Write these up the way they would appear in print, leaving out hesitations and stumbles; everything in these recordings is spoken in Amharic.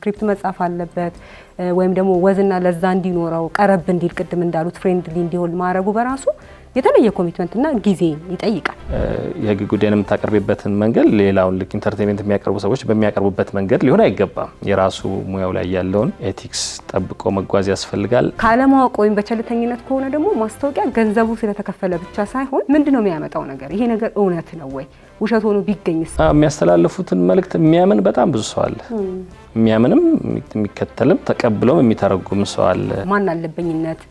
ስክሪፕት መጻፍ አለበት ወይም ደግሞ ወዝና ለዛ እንዲኖረው ቀረብ እንዲል ቅድም እንዳሉት ፍሬንድሊ እንዲሆን ማድረጉ በራሱ የተለየ ኮሚትመንትና ጊዜ ይጠይቃል። የህግ ጉዳይን የምታቀርብበትን መንገድ ሌላውን ልክ ኢንተርቴይንመንት የሚያቀርቡ ሰዎች በሚያቀርቡበት መንገድ ሊሆን አይገባም። የራሱ ሙያው ላይ ያለውን ኤቲክስ ጠብቆ መጓዝ ያስፈልጋል። ካለማወቅ ወይም በቸልተኝነት ከሆነ ደግሞ ማስታወቂያ ገንዘቡ ስለተከፈለ ብቻ ሳይሆን ምንድነው የሚያመጣው ነገር ይሄ ነገር እውነት ነው ወይ ውሸት ሆኖ ቢገኝስ? የሚያስተላልፉትን መልእክት የሚያምን በጣም ብዙ ሰው አለ። የሚያምንም የሚከተልም ተቀብሎም የሚተረጉም ሰው አለ። ማን አለበኝነት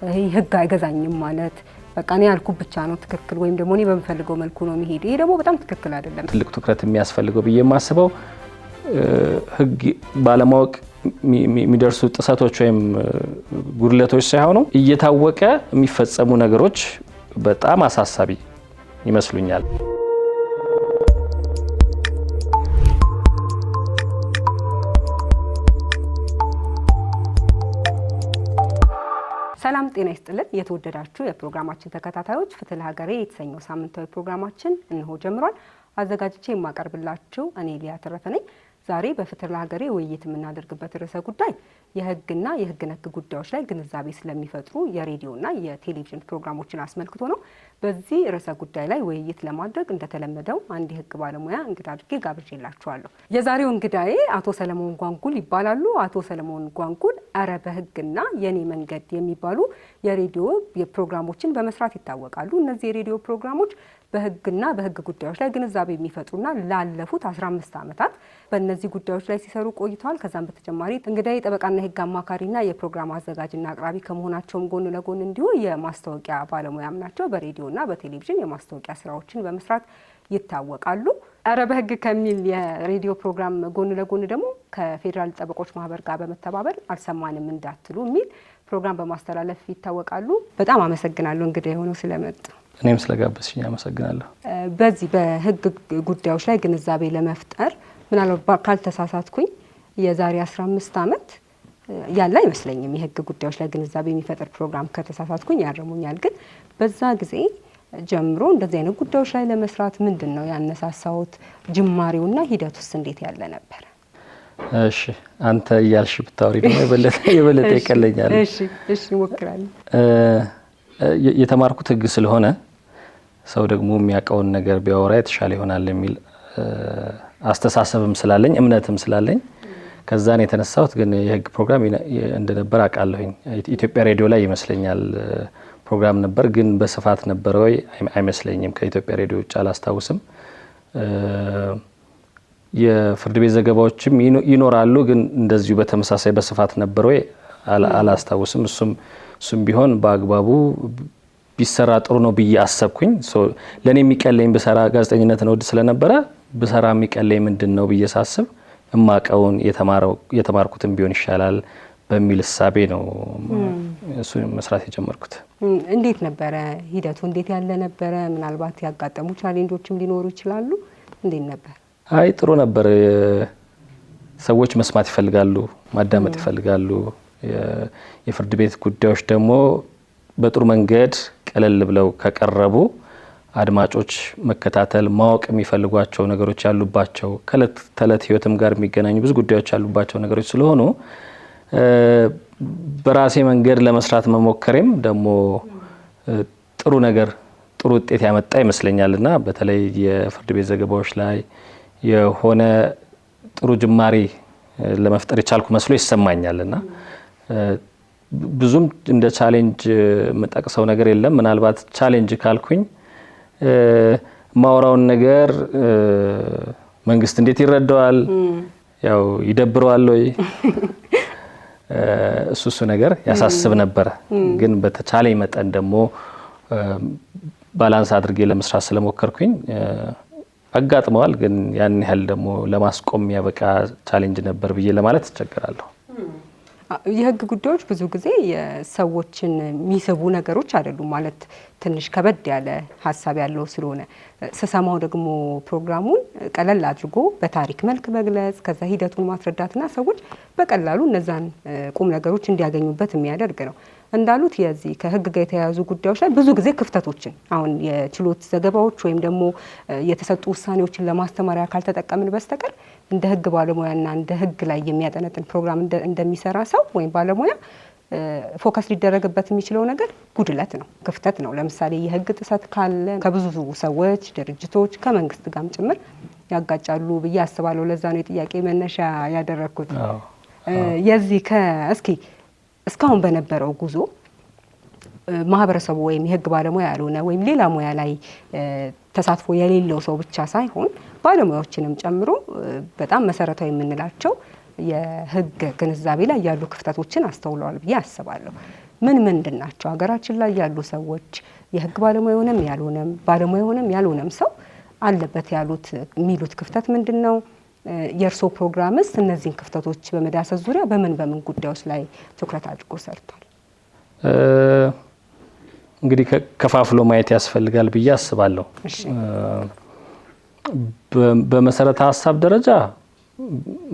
ይሄ ህግ አይገዛኝም ማለት በቃ እኔ ያልኩት ብቻ ነው ትክክል ወይም ደግሞ እኔ በምፈልገው መልኩ ነው የሚሄድ። ይሄ ደግሞ በጣም ትክክል አይደለም። ትልቅ ትኩረት የሚያስፈልገው ብዬ የማስበው ህግ ባለማወቅ የሚደርሱ ጥሰቶች ወይም ጉድለቶች ሳይሆኑ እየታወቀ የሚፈጸሙ ነገሮች በጣም አሳሳቢ ይመስሉኛል። ሰላም ጤና ይስጥልን። የተወደዳችሁ የፕሮግራማችን ተከታታዮች ፍትህ ለሀገሬ የተሰኘው ሳምንታዊ ፕሮግራማችን እንሆ ጀምሯል። አዘጋጅቼ የማቀርብላችሁ እኔ ሊያ ተረፈ ነኝ። ዛሬ በፍትህ ለሀገሬ ውይይት የምናደርግበት ርዕሰ ጉዳይ የህግና የህግ ነክ ጉዳዮች ላይ ግንዛቤ ስለሚፈጥሩ የሬዲዮና የቴሌቪዥን ፕሮግራሞችን አስመልክቶ ነው። በዚህ ርዕሰ ጉዳይ ላይ ውይይት ለማድረግ እንደተለመደው አንድ የህግ ባለሙያ እንግዳ አድርጌ ጋብዤላችኋለሁ። የዛሬው እንግዳዬ አቶ ሰለሞን ጓንጉል ይባላሉ። አቶ ሰለሞን ጓንጉል አረ በህግና የኔ መንገድ የሚባሉ የሬዲዮ ፕሮግራሞችን በመስራት ይታወቃሉ። እነዚህ የሬዲዮ ፕሮግራሞች በህግና በህግ ጉዳዮች ላይ ግንዛቤ የሚፈጥሩና ላለፉት 15 ዓመታት በእነዚህ ጉዳዮች ላይ ሲሰሩ ቆይተዋል። ከዛም በተጨማሪ እንግዳዬ ጠበቃና የህግ አማካሪና የፕሮግራም አዘጋጅና አቅራቢ ከመሆናቸውም ጎን ለጎን እንዲሁ የማስታወቂያ ባለሙያም ናቸው። በሬዲዮና በቴሌቪዥን የማስታወቂያ ስራዎችን በመስራት ይታወቃሉ። አረ በህግ ከሚል የሬዲዮ ፕሮግራም ጎን ለጎን ደግሞ ከፌዴራል ጠበቆች ማህበር ጋር በመተባበር አልሰማንም እንዳትሉ የሚል ፕሮግራም በማስተላለፍ ይታወቃሉ። በጣም አመሰግናለሁ እንግዲህ የሆነው ስለመጡ። እኔም ስለጋበዝሽኝ አመሰግናለሁ። በዚህ በህግ ጉዳዮች ላይ ግንዛቤ ለመፍጠር ምናልባት ካልተሳሳትኩኝ የዛሬ 15 ዓመት ያለ አይመስለኝም የህግ ጉዳዮች ላይ ግንዛቤ የሚፈጥር ፕሮግራም። ከተሳሳትኩኝ ያረሙኛል። ግን በዛ ጊዜ ጀምሮ እንደዚህ አይነት ጉዳዮች ላይ ለመስራት ምንድነው ያነሳሳውት? ጅማሬውና ሂደቱስ እንዴት ያለ ነበር? እሺ አንተ እያልሽ ብታወሪ ደግሞ የበለጠ ይቀለኛል። እሺ ሞክራለሁ። የተማርኩት ህግ ስለሆነ ሰው ደግሞ የሚያውቀውን ነገር ቢያወራ የተሻለ ይሆናል የሚል አስተሳሰብም ስላለኝ እምነትም ስላለኝ ከዛን የተነሳሁት። ግን የህግ ፕሮግራም እንደነበር አውቃለሁኝ። ኢትዮጵያ ሬዲዮ ላይ ይመስለኛል ፕሮግራም ነበር፣ ግን በስፋት ነበር ወይ አይመስለኝም። ከኢትዮጵያ ሬዲዮ ውጭ አላስታውስም። የፍርድ ቤት ዘገባዎችም ይኖራሉ፣ ግን እንደዚሁ በተመሳሳይ በስፋት ነበር ወይ አላስታውስም። እሱም ቢሆን በአግባቡ ቢሰራ ጥሩ ነው ብዬ አሰብኩኝ። ለኔ የሚቀለኝ ብሰራ ጋዜጠኝነት ነው ስለነበረ ብሰራ የሚቀለኝ ምንድነው ብዬ ሳስብ እማቀውን የተማርኩትን ቢሆን ይሻላል በሚል እሳቤ ነው እሱ መስራት የጀመርኩት። እንዴት ነበረ ሂደቱ? እንዴት ያለ ነበረ? ምናልባት ያጋጠሙ ቻሌንጆችም ሊኖሩ ይችላሉ። እንዴት ነበር? አይ ጥሩ ነበር። ሰዎች መስማት ይፈልጋሉ፣ ማዳመጥ ይፈልጋሉ። የፍርድ ቤት ጉዳዮች ደግሞ በጥሩ መንገድ ቀለል ብለው ከቀረቡ አድማጮች መከታተል ማወቅ የሚፈልጓቸው ነገሮች ያሉባቸው ከእለት ተእለት ህይወትም ጋር የሚገናኙ ብዙ ጉዳዮች ያሉባቸው ነገሮች ስለሆኑ በራሴ መንገድ ለመስራት መሞከሬም ደግሞ ጥሩ ውጤት ያመጣ ይመስለኛልና በተለይ የፍርድ ቤት ዘገባዎች ላይ የሆነ ጥሩ ጅማሬ ለመፍጠር የቻልኩ መስሎ ይሰማኛልና ብዙም እንደ ቻሌንጅ የምጠቅሰው ነገር የለም። ምናልባት ቻሌንጅ ካልኩኝ ማውራውን ነገር መንግስት እንዴት ይረዳዋል? ያው ይደብረዋል ወይ? እሱ ነገር ያሳስብ ነበር። ግን በተቻለኝ መጠን ደግሞ ባላንስ አድርጌ ለመስራት ስለሞከርኩኝ አጋጥመዋል። ግን ያን ያህል ደግሞ ለማስቆም ያበቃ ቻሌንጅ ነበር ብዬ ለማለት እቸገራለሁ። የህግ ጉዳዮች ብዙ ጊዜ የሰዎችን የሚስቡ ነገሮች አይደሉም። ማለት ትንሽ ከበድ ያለ ሀሳብ ያለው ስለሆነ ስሰማው ደግሞ ፕሮግራሙን ቀለል አድርጎ በታሪክ መልክ መግለጽ ከዛ ሂደቱን ማስረዳትና ሰዎች በቀላሉ እነዛን ቁም ነገሮች እንዲያገኙበት የሚያደርግ ነው። እንዳሉት የዚህ ከህግ ጋር የተያያዙ ጉዳዮች ላይ ብዙ ጊዜ ክፍተቶችን አሁን የችሎት ዘገባዎች ወይም ደግሞ የተሰጡ ውሳኔዎችን ለማስተማሪያ ካልተጠቀምን በስተቀር እንደ ህግ ባለሙያና እንደ ህግ ላይ የሚያጠነጥን ፕሮግራም እንደሚሰራ ሰው ወይም ባለሙያ ፎከስ ሊደረግበት የሚችለው ነገር ጉድለት ነው፣ ክፍተት ነው። ለምሳሌ የህግ ጥሰት ካለ ከብዙ ሰዎች፣ ድርጅቶች ከመንግስት ጋርም ጭምር ያጋጫሉ ብዬ አስባለሁ። ለዛ ነው የጥያቄ መነሻ ያደረኩት። የዚህ እስኪ እስካሁን በነበረው ጉዞ ማህበረሰቡ ወይም የህግ ባለሙያ ያልሆነ ወይም ሌላ ሙያ ላይ ተሳትፎ የሌለው ሰው ብቻ ሳይሆን ባለሙያዎችንም ጨምሮ በጣም መሰረታዊ የምንላቸው የህግ ግንዛቤ ላይ ያሉ ክፍተቶችን አስተውለዋል ብዬ አስባለሁ። ምንድን ናቸው? ሀገራችን ላይ ያሉ ሰዎች የህግ ባለሙያ ሆነም ያልሆነም ባለሙያ ሆነም ያልሆነም ሰው አለበት ያሉት የሚሉት ክፍተት ምንድን ነው? የእርሶ ፕሮግራምስ እነዚህን ክፍተቶች በመዳሰስ ዙሪያ በምን ጉዳዮች ላይ ትኩረት አድርጎ ሰርቷል? እንግዲህ ከፋፍሎ ማየት ያስፈልጋል ብዬ አስባለሁ። በመሰረተ ሀሳብ ደረጃ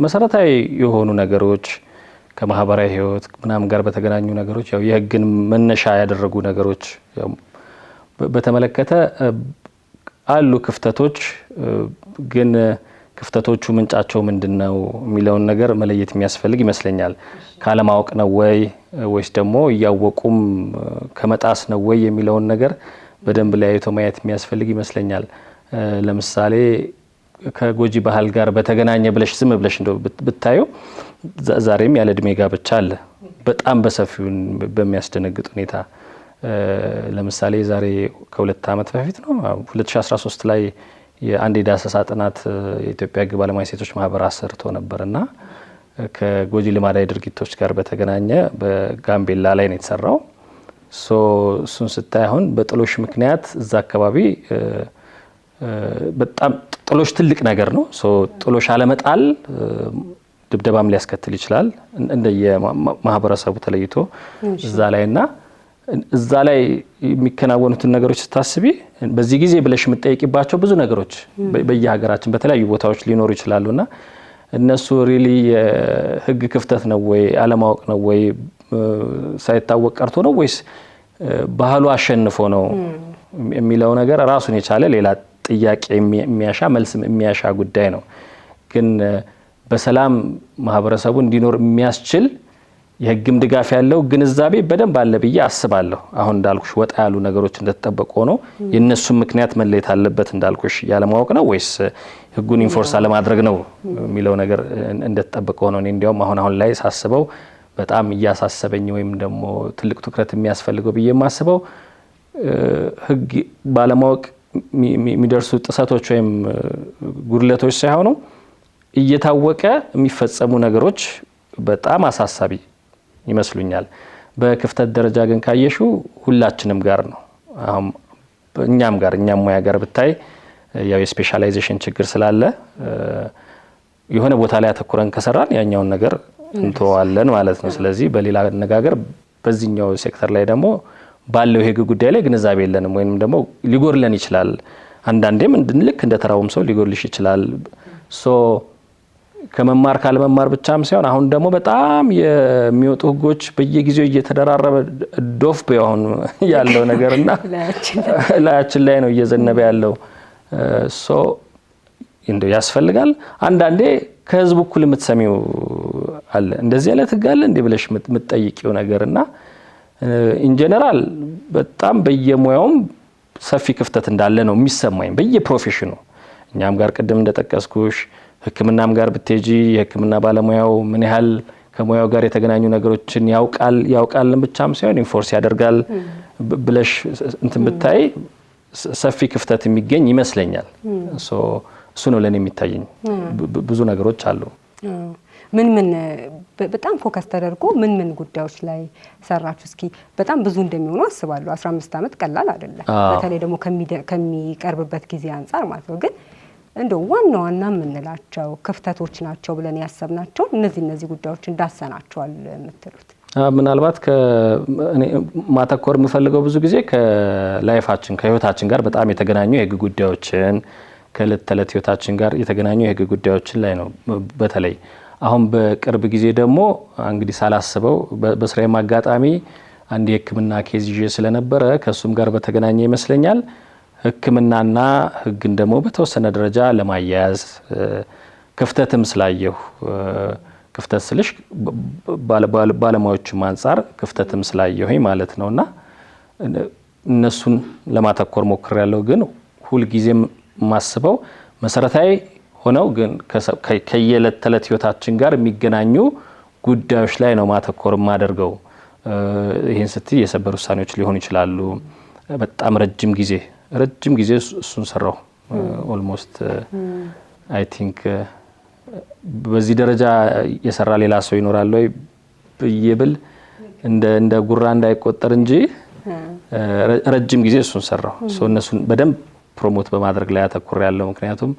መሰረታዊ የሆኑ ነገሮች ከማህበራዊ ህይወት ምናምን ጋር በተገናኙ ነገሮች ያው የህግን መነሻ ያደረጉ ነገሮች በተመለከተ አሉ ክፍተቶች። ግን ክፍተቶቹ ምንጫቸው ምንድነው የሚለውን ነገር መለየት የሚያስፈልግ ይመስለኛል። ካለማወቅ ነው ወይስ ደግሞ እያወቁም ከመጣስ ነው ወይ የሚለውን ነገር በደንብ ለያይቶ ማየት የሚያስፈልግ ይመስለኛል። ለምሳሌ ከጎጂ ባህል ጋር በተገናኘ ብለሽ ዝም ብለሽ እንደው ብታዩ ዛሬም ያለ እድሜ ጋብቻ አለ፣ በጣም በሰፊው በሚያስደነግጥ ሁኔታ። ለምሳሌ ዛሬ ከ2 ዓመት በፊት ነው 2013 ላይ የአንድ ዳሰሳ ጥናት የኢትዮጵያ ህግ ባለሙያ ሴቶች ማህበር አሰርቶ ነበርና ከጎጂ ልማዳዊ ድርጊቶች ጋር በተገናኘ በጋምቤላ ላይ ነው የተሰራው። እሱን ስታይ አሁን በጥሎሽ ምክንያት እዛ አካባቢ በጣም ጥሎሽ ትልቅ ነገር ነው። ጥሎሽ አለመጣል ድብደባም ሊያስከትል ይችላል እንደየማህበረሰቡ ተለይቶ እዛ ላይና እዛ ላይ የሚከናወኑትን ነገሮች ስታስቢ በዚህ ጊዜ ብለሽ የምትጠይቂባቸው ብዙ ነገሮች በየሀገራችን በተለያዩ ቦታዎች ሊኖሩ ይችላሉና እነሱ ሪሊ የህግ ክፍተት ነው ወይ አለማወቅ ነው ወይ ሳይታወቅ ቀርቶ ነው ወይስ ባህሉ አሸንፎ ነው የሚለው ነገር ራሱን የቻለ ሌላ ጥያቄ የሚያሻ መልስ የሚያሻ ጉዳይ ነው። ግን በሰላም ማህበረሰቡ እንዲኖር የሚያስችል የህግም ድጋፍ ያለው ግንዛቤ በደንብ አለ ብዬ አስባለሁ። አሁን እንዳልኩሽ ወጣ ያሉ ነገሮች እንደተጠበቁ ነው። የነሱም ምክንያት መለየት አለበት እንዳልኩሽ ያለማወቅ ነው ወይስ ህጉን ኢንፎርስ አለማድረግ ነው የሚለው ነገር እንደተጠበቀ ነው። እኔ እንዲያውም አሁን ላይ ሳስበው በጣም እያሳሰበኝ ወይም ደግሞ ትልቅ ትኩረት የሚያስፈልገው ብዬ የማስበው ህግ ባለማወቅ የሚደርሱ ጥሰቶች ወይም ጉድለቶች ሳይሆኑ እየታወቀ የሚፈጸሙ ነገሮች በጣም አሳሳቢ ይመስሉኛል። በክፍተት ደረጃ ግን ካየሹ ሁላችንም ጋር ነው። አሁን እኛም ሙያ ጋር ብታይ ያው የስፔሻላይዜሽን ችግር ስላለ የሆነ ቦታ ላይ አተኩረን ከሰራን ያኛውን ነገር እንተዋለን ማለት ነው። ስለዚህ በሌላ አነጋገር በዚህኛው ሴክተር ላይ ደግሞ ባለው የህግ ጉዳይ ላይ ግንዛቤ የለንም ወይንም ደግሞ ሊጎርለን ይችላል። አንዳንዴም ልክ እንደ ተራውም ሰው ሊጎርልሽ ይችላል። ከመማር ካለመማር ብቻም ሳይሆን አሁን ደግሞ በጣም የሚወጡ ህጎች በየጊዜው እየተደራረበ ዶፍ በአሁን ያለው ነገርና ላያችን ላይ ነው እየዘነበ ያለው። እንደው ያስፈልጋል አንዳንዴ ከህዝቡ እኩል የምትሰሚው አለ እንደዚህ አይነት ህግ አለ እንዴ ብለሽ የምትጠይቂው ነገርና ኢን ጀነራል በጣም በየሙያውም ሰፊ ክፍተት እንዳለ ነው የሚሰማኝ በየፕሮፌሽኑ። እኛም ጋር ቅድም እንደጠቀስኩሽ ህክምናም ጋር ብትጂ የህክምና ባለሙያው ምን ያህል ከሙያው ጋር የተገናኙ ነገሮችን ያውቃልን ብቻም ሳይሆን ኢንፎርስ ያደርጋል ብለሽ እንትን ብታይ ሰፊ ክፍተት የሚገኝ ይመስለኛል። እሱ ነው ለኔ የሚታየኝ። ብዙ ነገሮች አሉ። ምን በጣም ፎከስ ተደርጎ ምን ጉዳዮች ላይ ሰራችሁ? እስኪ በጣም ብዙ እንደሚሆኑ አስባለሁ። 15 ዓመት ቀላል አይደለም፣ በተለይ ደግሞ ከሚቀርብበት ጊዜ አንፃር ማለት ነው። ግን እንደው ዋና የምንላቸው ክፍተቶች ናቸው ብለን ያሰብናቸው እነዚህ ጉዳዮች እንዳሰናቸዋል የምትሉት? ምናልባት ማተኮር የምፈልገው ብዙ ጊዜ ከላይፋችን ከህይወታችን ጋር በጣም የተገናኙ የህግ ጉዳዮችን ከእለት ተእለት ህይወታችን ጋር የተገናኙ የህግ ጉዳዮችን ላይ ነው። በተለይ አሁን በቅርብ ጊዜ ደግሞ እንግዲህ ሳላስበው በስራዬ አጋጣሚ አንድ የህክምና ኬዝ ይዤ ስለነበረ ከሱም ጋር በተገናኘ ይመስለኛል ህክምናና ህግን ደግሞ በተወሰነ ደረጃ ለማያያዝ ክፍተትም ስላየሁ ክፍተት ስልሽ ባለሙያዎችም አንፃር ክፍተትም ስላየሁኝ ማለት ነውና እነሱን ለማተኮር ሞክሬያለሁ። ግን ሁል ጊዜም ማስበው መሰረታዊ ሆነው ግን ከየዕለት ተዕለት ህይወታችን ጋር የሚገናኙ ጉዳዮች ላይ ነው ማተኮር ማደርገው። ይሄን ስትይ የሰበር ውሳኔዎች ሊሆኑ ይችላሉ። በጣም ረጅም ጊዜ እሱን ሰራው። ኦልሞስት አይ ቲንክ በዚህ ደረጃ የሰራ ሌላ ሰው ይኖራል ወይ ብዬብል እንደ ጉራ እንዳይቆጠር እንጂ ረጅም ጊዜ እሱን ሰራው። እነሱን በደንብ ፕሮሞት በማድረግ ላይ አተኩር ያለው ምክንያቱም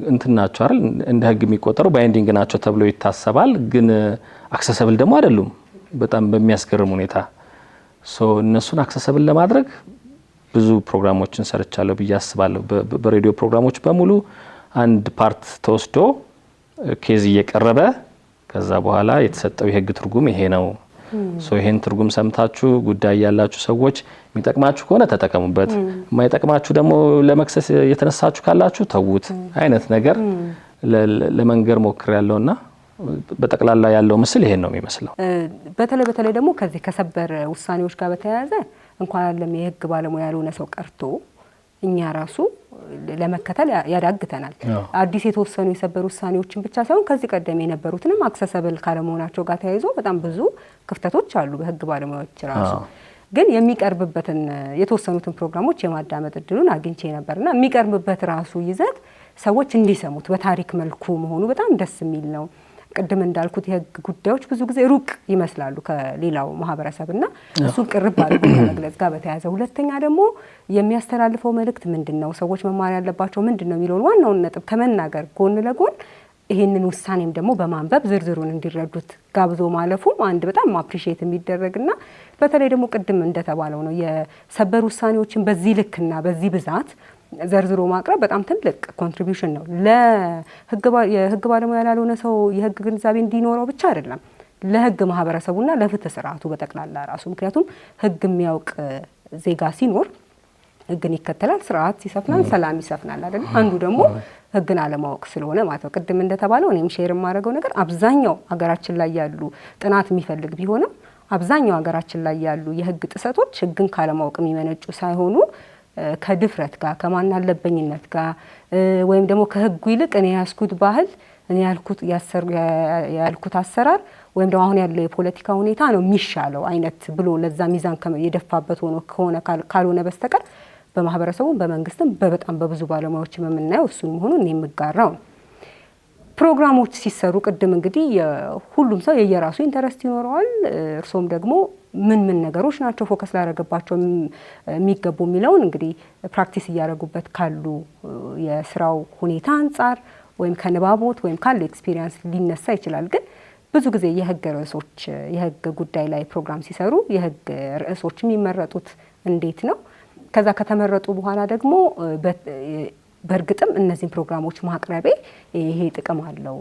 እንትን ናቸው አይደል እንደ ህግ የሚቆጠሩ ባይንዲንግ ናቸው ተብሎ ይታሰባል። ግን አክሰሰብል ደግሞ አይደሉም በጣም በሚያስገርም ሁኔታ። እነሱን አክሰሰብል ለማድረግ ብዙ ፕሮግራሞችን ሰርቻለሁ ብዬ አስባለሁ። በሬዲዮ ፕሮግራሞች በሙሉ አንድ ፓርት ተወስዶ ኬዝ እየቀረበ ከዛ በኋላ የተሰጠው የህግ ትርጉም ይሄ ነው። ይሄን ትርጉም ሰምታችሁ ጉዳይ ያላችሁ ሰዎች የሚጠቅማችሁ ከሆነ ተጠቀሙበት፣ የማይጠቅማችሁ ደግሞ ለመክሰስ የተነሳችሁ ካላችሁ ተዉት አይነት ነገር ለመንገር ሞክሬያለሁና በጠቅላላ ያለው ምስል ይሄን ነው የሚመስለው። በተለይ ደግሞ ከዚህ ከሰበር ውሳኔዎች ጋር በተያያዘ እንኳን አይደለም የህግ ባለሙያ ያልሆነ ሰው ቀርቶ እኛ ራሱ ለመከተል ያዳግተናል። አዲስ የተወሰኑ የሰበር ውሳኔዎችን ብቻ ሳይሆን ከዚህ ቀደም የነበሩትንም አክሰሰብል ካለመሆናቸው ጋር ተያይዞ በጣም ብዙ ክፍተቶች አሉ በህግ ባለሙያዎች ራሱ። ግን የሚቀርብበትን የተወሰኑትን ፕሮግራሞች የማዳመጥ እድሉን አግኝቼ ነበርና የሚቀርብበት ራሱ ይዘት ሰዎች እንዲሰሙት በታሪክ መልኩ መሆኑ በጣም ደስ የሚል ነው። ቅድም እንዳልኩት የህግ ጉዳዮች ብዙ ጊዜ ሩቅ ይመስላሉ ከሌላው ማህበረሰብና እሱን ቅርብ አድርጎ ከመግለጽ ጋር በተያያዘ፣ ሁለተኛ ደግሞ የሚያስተላልፈው መልእክት ምንድነው፣ ሰዎች መማር ያለባቸው ምንድነው የሚለውን ዋናውን ነጥብ ከመናገር ጎን ለጎን ይሄንን ውሳኔም ደግሞ በማንበብ ዝርዝሩን እንዲረዱት ጋብዞ ማለፉም አንድ በጣም አፕሪሺየት የሚደረግና በተለይ ደግሞ ቅድም እንደተባለው ነው የሰበር ውሳኔዎችን በዚህ ልክና በዚህ ብዛት ዘርዝሮ ማቅረብ በጣም ትልቅ ኮንትሪቢዩሽን ነው። የህግ ባለሙያ ያልሆነ ሰው የህግ ግንዛቤ እንዲኖረው ብቻ አይደለም ለህግ ማህበረሰቡና ለፍትህ ስርዓቱ በጠቅላላ ራሱ። ምክንያቱም ህግ የሚያውቅ ዜጋ ሲኖር ህግን ይከተላል፣ ስርዓት ይሰፍናል፣ ሰላም ይሰፍናል አይደል? አንዱ ደግሞ ህግን አለማወቅ ስለሆነ ማለት ነው። ቅድም እንደተባለው እኔም ሼር የማደርገው ነገር አብዛኛው ሀገራችን ላይ ያሉ ጥናት የሚፈልግ ቢሆንም አብዛኛው ሀገራችን ላይ ያሉ የህግ ጥሰቶች ህግን ካለማወቅ የሚመነጩ ሳይሆኑ ከድፍረት ጋር ከማናለበኝነት ጋር ወይም ደግሞ ከህጉ ይልቅ እኔ ያስኩት ባህል እኔ ያልኩት አሰራር ወይም ደግሞ አሁን ያለው የፖለቲካ ሁኔታ ነው የሚሻለው አይነት ብሎ ለዛ ሚዛን የደፋበት ሆኖ ከሆነ ካልሆነ በስተቀር በማህበረሰቡ በመንግስትም በጣም በብዙ ባለሙያዎች የምናየው እሱን መሆኑን እኔ የምጋራው ነው። ፕሮግራሞች ሲሰሩ ቅድም እንግዲህ ሁሉም ሰው የየራሱ ኢንተረስት ይኖረዋል። እርሶም ደግሞ ምን ነገሮች ናቸው ፎከስ ላደረገባቸው የሚገቡ የሚለውን እንግዲህ ፕራክቲስ እያደረጉበት ካሉ የስራው ሁኔታ አንጻር ወይም ከንባቦት ወይም ካለ ኤክስፒሪየንስ ሊነሳ ይችላል። ግን ብዙ ጊዜ የህግ ጉዳይ ላይ ፕሮግራም ሲሰሩ የህግ ርዕሶች የሚመረጡት እንዴት ነው? ከዛ ከተመረጡ በኋላ ደግሞ በእርግጥም እነዚህን ፕሮግራሞች ማቅረቤ ይሄ ጥቅም አለው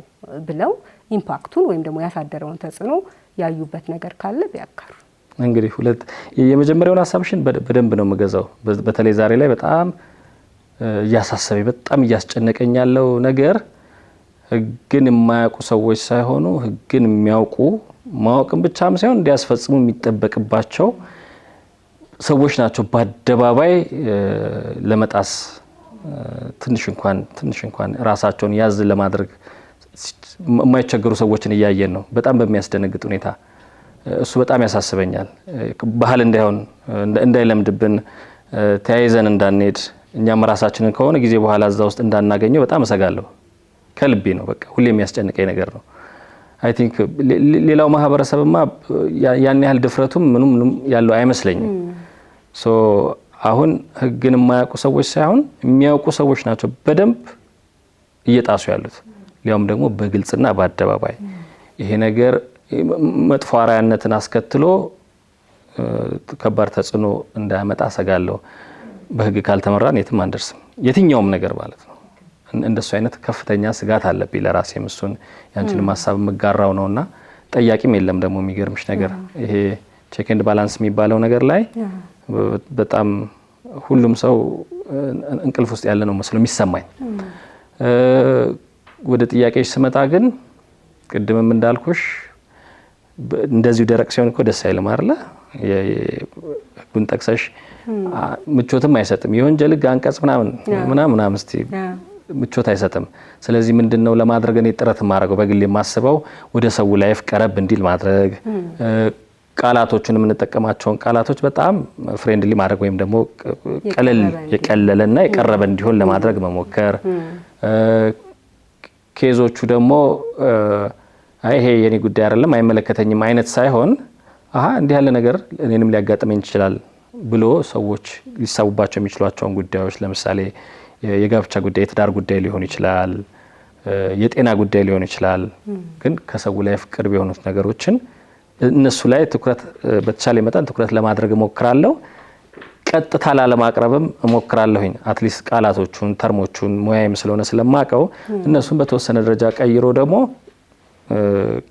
ብለው ኢምፓክቱን ወይም ደግሞ ያሳደረውን ተጽዕኖ ያዩበት ነገር ካለ ቢያካሩ። እንግዲህ የመጀመሪያውን ሀሳብሽን በደንብ ነው የምገዛው። በተለይ ዛሬ ላይ በጣም እያሳሰበኝ በጣም እያስጨነቀኝ ያለው ነገር ህግን የማያውቁ ሰዎች ሳይሆኑ ህግን የሚያውቁ ማወቅም ብቻም ሳይሆን እንዲያስፈጽሙ የሚጠበቅባቸው ሰዎች ናቸው በአደባባይ ለመጣስ ትንሽ እንኳን ራሳቸውን ያዝ ለማድረግ የማይቸገሩ ሰዎችን እያየን ነው በጣም በሚያስደነግጥ ሁኔታ። እሱ በጣም ያሳስበኛል። ባህል እንዳይለምድብን ተያይዘን እንዳንሄድ እኛም ራሳችንን ከሆነ ጊዜ በኋላ እዛ ውስጥ እንዳናገኘው በጣም እሰጋለሁ። ከልቤ ነው በቃ ሁሌ የሚያስጨንቀኝ ነገር ነው። አይ ቲንክ ሌላው ማህበረሰብማ ያን ያህል ድፍረቱም ምንም ያለው አይመስለኝም። አሁን ህግን የማያውቁ ሰዎች ሳይሆን የሚያውቁ ሰዎች ናቸው በደንብ እየጣሱ ያሉት፣ ሊያውም ደግሞ በግልጽና በአደባባይ። ይሄ ነገር መጥፎ አርአያነትን አስከትሎ ከባድ ተጽዕኖ እንዳያመጣ ሰጋለሁ። በህግ ካልተመራን የትም አንደርስም፣ የትኛውም ነገር ማለት ነው። እንደሱ አይነት ከፍተኛ ስጋት አለብኝ ለራሴም። እሱን ያንቺንም ሀሳብ የምጋራው ነውና ጠያቂም የለም ደግሞ የሚገርምሽ ነገር ይሄ ቼክ ኤንድ ባላንስ የሚባለው ነገር ላይ በጣም ሁሉም ሰው እንቅልፍ ውስጥ ያለ ነው መስሎ የሚሰማኝ። ወደ ጥያቄሽ ስመጣ ግን ቅድምም እንዳልኩሽ እንደዚሁ ደረቅ ሲሆን እኮ ደስ አይልም አይደለ? ህጉን ጠቅሰሽ ምቾትም አይሰጥም። የወንጀል ህግ አንቀጽ ምናምን እስቲ ምቾት አይሰጥም። ስለዚህ ምንድነው ለማድረግ እኔ ጥረት ማድረገው በግል የማስበው ወደ ሰው ላይፍ ቀረብ እንዲል ማድረግ፣ ቃላቶችን የምንጠቀማቸውን ቃላቶች በጣም ፍሬንድሊ ማድረግ ወይም ደግሞ ቀለል የቀለለና የቀረበ እንዲሆን ለማድረግ መሞከር፣ ኬዞቹ ደግሞ ይሄ የኔ ጉዳይ አይደለም አይመለከተኝም አይነት ሳይሆን እንዲህ ያለ ነገር እኔንም ሊያጋጥመኝ ይችላል ብሎ ሰዎች ሊሳቡባቸው የሚችሏቸውን ጉዳዮች ለምሳሌ የጋብቻ ጉዳይ፣ የትዳር ጉዳይ ሊሆን ይችላል፣ የጤና ጉዳይ ሊሆን ይችላል። ግን ከሰው ላይ ቅርብ የሆኑት ነገሮችን እነሱ ላይ ትኩረት በተቻለ መጠን ትኩረት ለማድረግ እሞክራለሁ። ቀጥታ ላለማቅረብም እሞክራለሁኝ። አትሊስት ቃላቶቹን፣ ተርሞቹን ሙያዬም ስለሆነ ስለማቀው እነሱን በተወሰነ ደረጃ ቀይሮ ደግሞ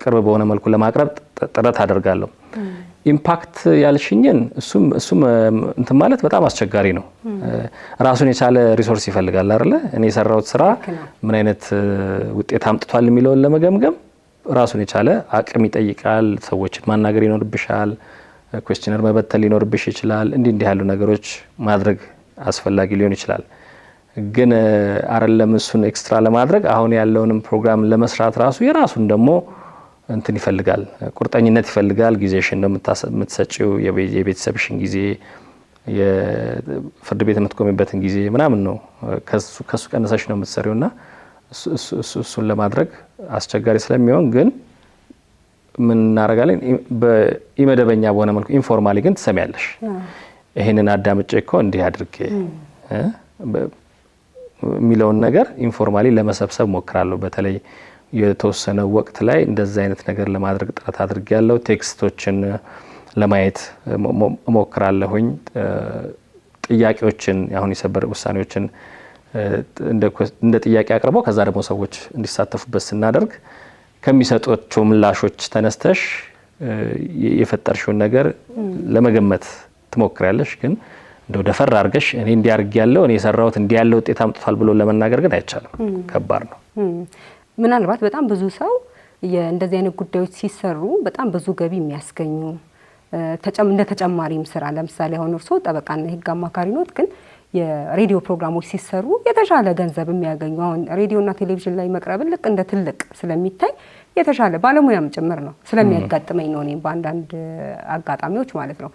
ቅርብ በሆነ መልኩ ለማቅረብ ጥረት አደርጋለሁ። ኢምፓክት ያልሽኝን እሱም እንትን ማለት በጣም አስቸጋሪ ነው። ራሱን የቻለ ሪሶርስ ይፈልጋል አይደለ? እኔ የሰራሁት ስራ ምን አይነት ውጤት አምጥቷል የሚለውን ለመገምገም ራሱን የቻለ አቅም ይጠይቃል። ሰዎችን ማናገር ይኖርብሻል። ኩዌስቸነር መበተል ሊኖርብሽ ይችላል። እንዲህ ያሉ ነገሮች ማድረግ አስፈላጊ ሊሆን ይችላል። ግን አይደለም እሱን ኤክስትራ ለማድረግ አሁን ያለውንም ፕሮግራም ለመስራት ራሱ የራሱን ደግሞ እንትን ይፈልጋል፣ ቁርጠኝነት ይፈልጋል። ጊዜሽን እንደምትሰጪው የቤተሰብሽን ጊዜ፣ የፍርድ ቤት የምትቆሚበትን ጊዜ ምናምን ነው ከሱ ቀነሰሽ ነው የምትሰሪውና እሱን ለማድረግ አስቸጋሪ ስለሚሆን ግን ምን እናደርጋለን በኢመደበኛ በሆነ መልኩ ኢንፎርማሊ ግን ትሰሚያለሽ። ይሄንን አዳምጬ እኮ እንዲህ አድርጌ የሚለውን ነገር ኢንፎርማሊ ለመሰብሰብ ሞክራለሁ። በተለይ የተወሰነ ወቅት ላይ እንደዛ አይነት ነገር ለማድረግ ጥረት አድርጌያለሁ። ቴክስቶችን ለማየት እሞክራለሁኝ። ጥያቄዎችን አሁን የሰበር ውሳኔዎችን እንደ ጥያቄ አቅርበው ከዛ ደግሞ ሰዎች እንዲሳተፉበት ስናደርግ ከሚሰጧቸው ምላሾች ተነስተሽ የፈጠርሽውን ነገር ለመገመት ትሞክሪያለሽ። ግን እንደው ደፈር አድርገሽ እኔ እንዲያርግ ያለው እኔ የሰራሁት እንዲህ ያለው ውጤት አምጥቷል ብሎ ለመናገር ግን አይቻልም። ከባድ ነው። ምናልባት በጣም ብዙ ሰው እንደዚህ አይነት ጉዳዮች ሲሰሩ በጣም ብዙ ገቢ የሚያስገኙ እንደ ተጨማሪም ስራ ለምሳሌ አሁን እርስዎ ጠበቃና የህግ አማካሪ ኖት፣ ግን የሬዲዮ ፕሮግራሞች ሲሰሩ የተሻለ ገንዘብ የሚያገኙ አሁን ሬዲዮና ቴሌቪዥን ላይ መቅረብን ልክ እንደ ትልቅ ስለሚታይ የተሻለ ባለሙያም ጭምር ነው ስለሚያጋጥመኝ ነው እኔም በአንዳንድ አጋጣሚዎች ማለት ነው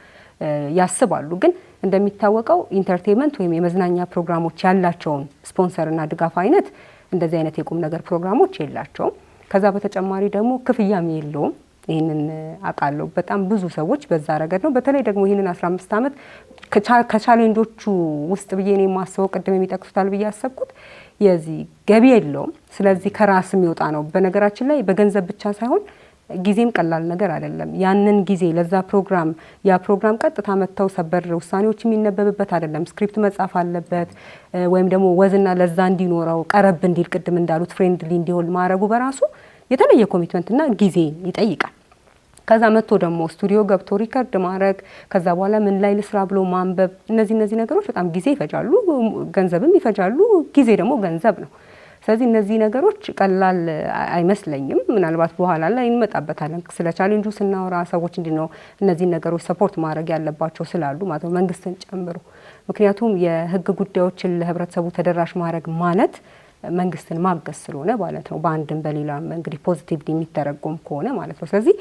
ያስባሉ። ግን እንደሚታወቀው ኢንተርቴይንመንት ወይም የመዝናኛ ፕሮግራሞች ያላቸውን ስፖንሰርና ድጋፍ አይነት እንደዚህ አይነት የቁም ነገር ፕሮግራሞች የላቸውም። ከዛ በተጨማሪ ደግሞ ክፍያም የለውም። ይህንን አውቃለሁ። በጣም ብዙ ሰዎች በዛ ረገድ ነው። በተለይ ደግሞ ይህንን 15 ዓመት ከቻሌንጆቹ ውስጥ ብዬ እኔ የማስበው ቅድም የሚጠቅሱታል ብዬ ያሰብኩት የዚህ ገቢ የለውም። ስለዚህ ከራስ የሚወጣ ነው። በነገራችን ላይ በገንዘብ ብቻ ሳይሆን ጊዜም ቀላል ነገር አይደለም። ያንን ጊዜ ለዛ ፕሮግራም ያ ፕሮግራም ቀጥታ መተው ሰበር ውሳኔዎች የሚነበብበት አይደለም። ስክሪፕት መጻፍ አለበት ወይም ደግሞ ወዝና ለዛ እንዲኖረው ቀረብ እንዲል ቅድም እንዳሉት ፍሬንድሊ እንዲሆን ማድረጉ በራሱ የተለየ ኮሚትመንትና ጊዜ ይጠይቃል። ከዛ መጥቶ ደግሞ ስቱዲዮ ገብቶ ሪከርድ ማድረግ፣ ከዛ በኋላ ምን ላይ ልስራ ብሎ ማንበብ፣ እነዚህ ነገሮች በጣም ጊዜ ይፈጃሉ፣ ገንዘብም ይፈጃሉ። ጊዜ ደግሞ ገንዘብ ነው። ስለዚህ እነዚህ ነገሮች ቀላል አይመስለኝም። ምናልባት በኋላ ላይ እንመጣበታለን። ስለ ቻሌንጁ ስናወራ ሰዎች ነው እነዚህ ነገሮች ሰፖርት ማድረግ ያለባቸው ስላሉ ማለት ነው መንግስትን ጨምሮ። ምክንያቱም የህግ ጉዳዮችን ለህብረተሰቡ ተደራሽ ማድረግ ማለት መንግስትን ማገዝ ስለሆነ ማለት ነው። በአንድም በሌላም እንግዲህ ፖዚቲቭሊ የሚተረጎም ከሆነ ማለት ነው። ስለዚህ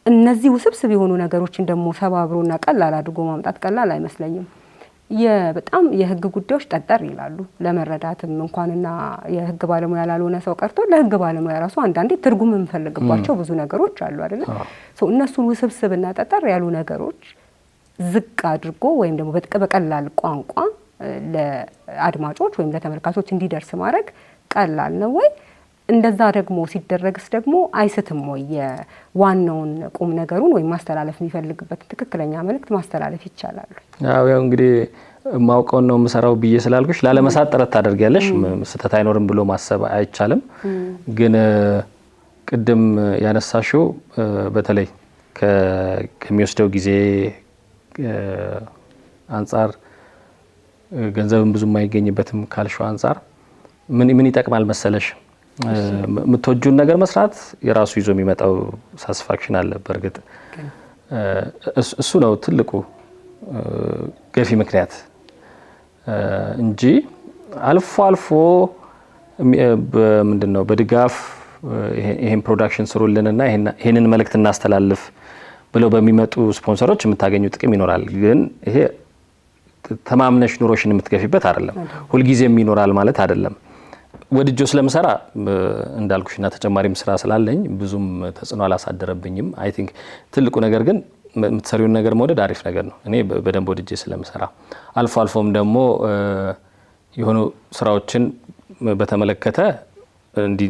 እነዚህ ውስብስብ የሆኑ ነገሮችን ደግሞ ሰባብሮና ቀላል አድርጎ ማምጣት ቀላል አይመስለኝም። በጣም የህግ ጉዳዮች ጠጠር ይላሉ ለመረዳትም እንኳንና የህግ ባለሙያ ላልሆነ ሰው ቀርቶ ለህግ ባለሙያ ራሱ አንዳንዴ ትርጉም የምንፈልግባቸው ብዙ ነገሮች አሉ አይደል? እነሱን ውስብስብና ጠጠር ያሉ ነገሮች ዝቅ አድርጎ ወይም ደግሞ በቀላል ቋንቋ ለአድማጮች ወይም ለተመልካቾች እንዲደርስ ማድረግ ቀላል ነው ወይ? እንደዛ ደግሞ ሲደረግስ ደግሞ አይስትም ወይ? የዋናውን ቁም ነገሩን ወይም ማስተላለፍ የሚፈልግበት ትክክለኛ መልእክት ማስተላለፍ ይቻላል? ያው እንግዲህ ማውቀውን ነው የምሰራው ብዬ ስላልኩሽ ላለመሳት ጥረት ታደርጊያለሽ። ስህተት አይኖርም ብሎ ማሰብ አይቻልም። ግን ቅድም ያነሳሽው በተለይ ከሚወስደው ጊዜ አንጻር ገንዘብም ብዙ የማይገኝበትም ካልሽው አንጻር ምን ይጠቅማል መሰለሽ? የምትወጂውን ነገር መስራት የራሱ ይዞ የሚመጣው ሳቲስፋክሽን አለ። በእርግጥ እሱ ነው ትልቁ ገፊ ምክንያት እንጂ አልፎ አልፎ ምንድነው በድጋፍ ይሄን ፕሮዳክሽን ስሩልንና ይሄንን መልእክት እናስተላልፍ ብለው በሚመጡ ስፖንሰሮች የምታገኙ ጥቅም ይኖራል። ግን ይሄ ተማምነሽ ኑሮሽን የምትገፊበት አይደለም። ሁልጊዜም ይኖራል ማለት አይደለም። ወድጆ ስለምሰራ እንዳልኩሽና ተጨማሪም ስራ ስላለኝ ብዙም ተጽዕኖ አላሳደረብኝም። አይ ቲንክ ትልቁ ነገር ግን የምትሰሪውን ነገር መውደድ አሪፍ ነገር ነው። እኔ በደንብ ወድጄ ስለምሰራ አልፎ አልፎም ደግሞ የሆኑ ስራዎችን በተመለከተ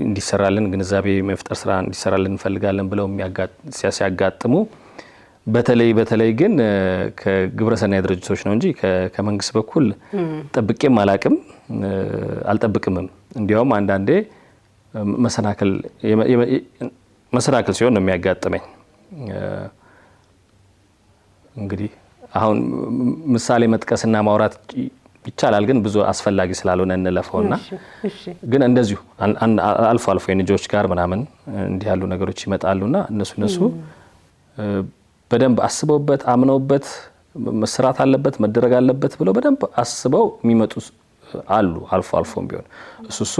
እንዲሰራልን ግንዛቤ መፍጠር ስራ እንዲሰራልን እንፈልጋለን ብለው ሲያጋጥሙ በተለይ ግን ከግብረሰናይ ድርጅቶች ነው እንጂ ከመንግስት በኩል ጠብቄም አልጠብቅምም። እንዲያውም አንዳንዴ መሰናክል ሲሆን ነው የሚያጋጥመኝ። እንግዲህ አሁን ምሳሌ መጥቀስና ማውራት ይቻላል፣ ግን ብዙ አስፈላጊ ስላልሆነ እንለፈውና ግን እንደዚሁ አልፎ አልፎ የልጆች ጋር ምናምን እንዲህ ያሉ ነገሮች ይመጣሉና እነሱ በደንብ አስበውበት አምነውበት መስራት አለበት መደረግ አለበት ብለው በደንብ አስበው የሚመጡ አሉ። አልፎም ቢሆን እሱ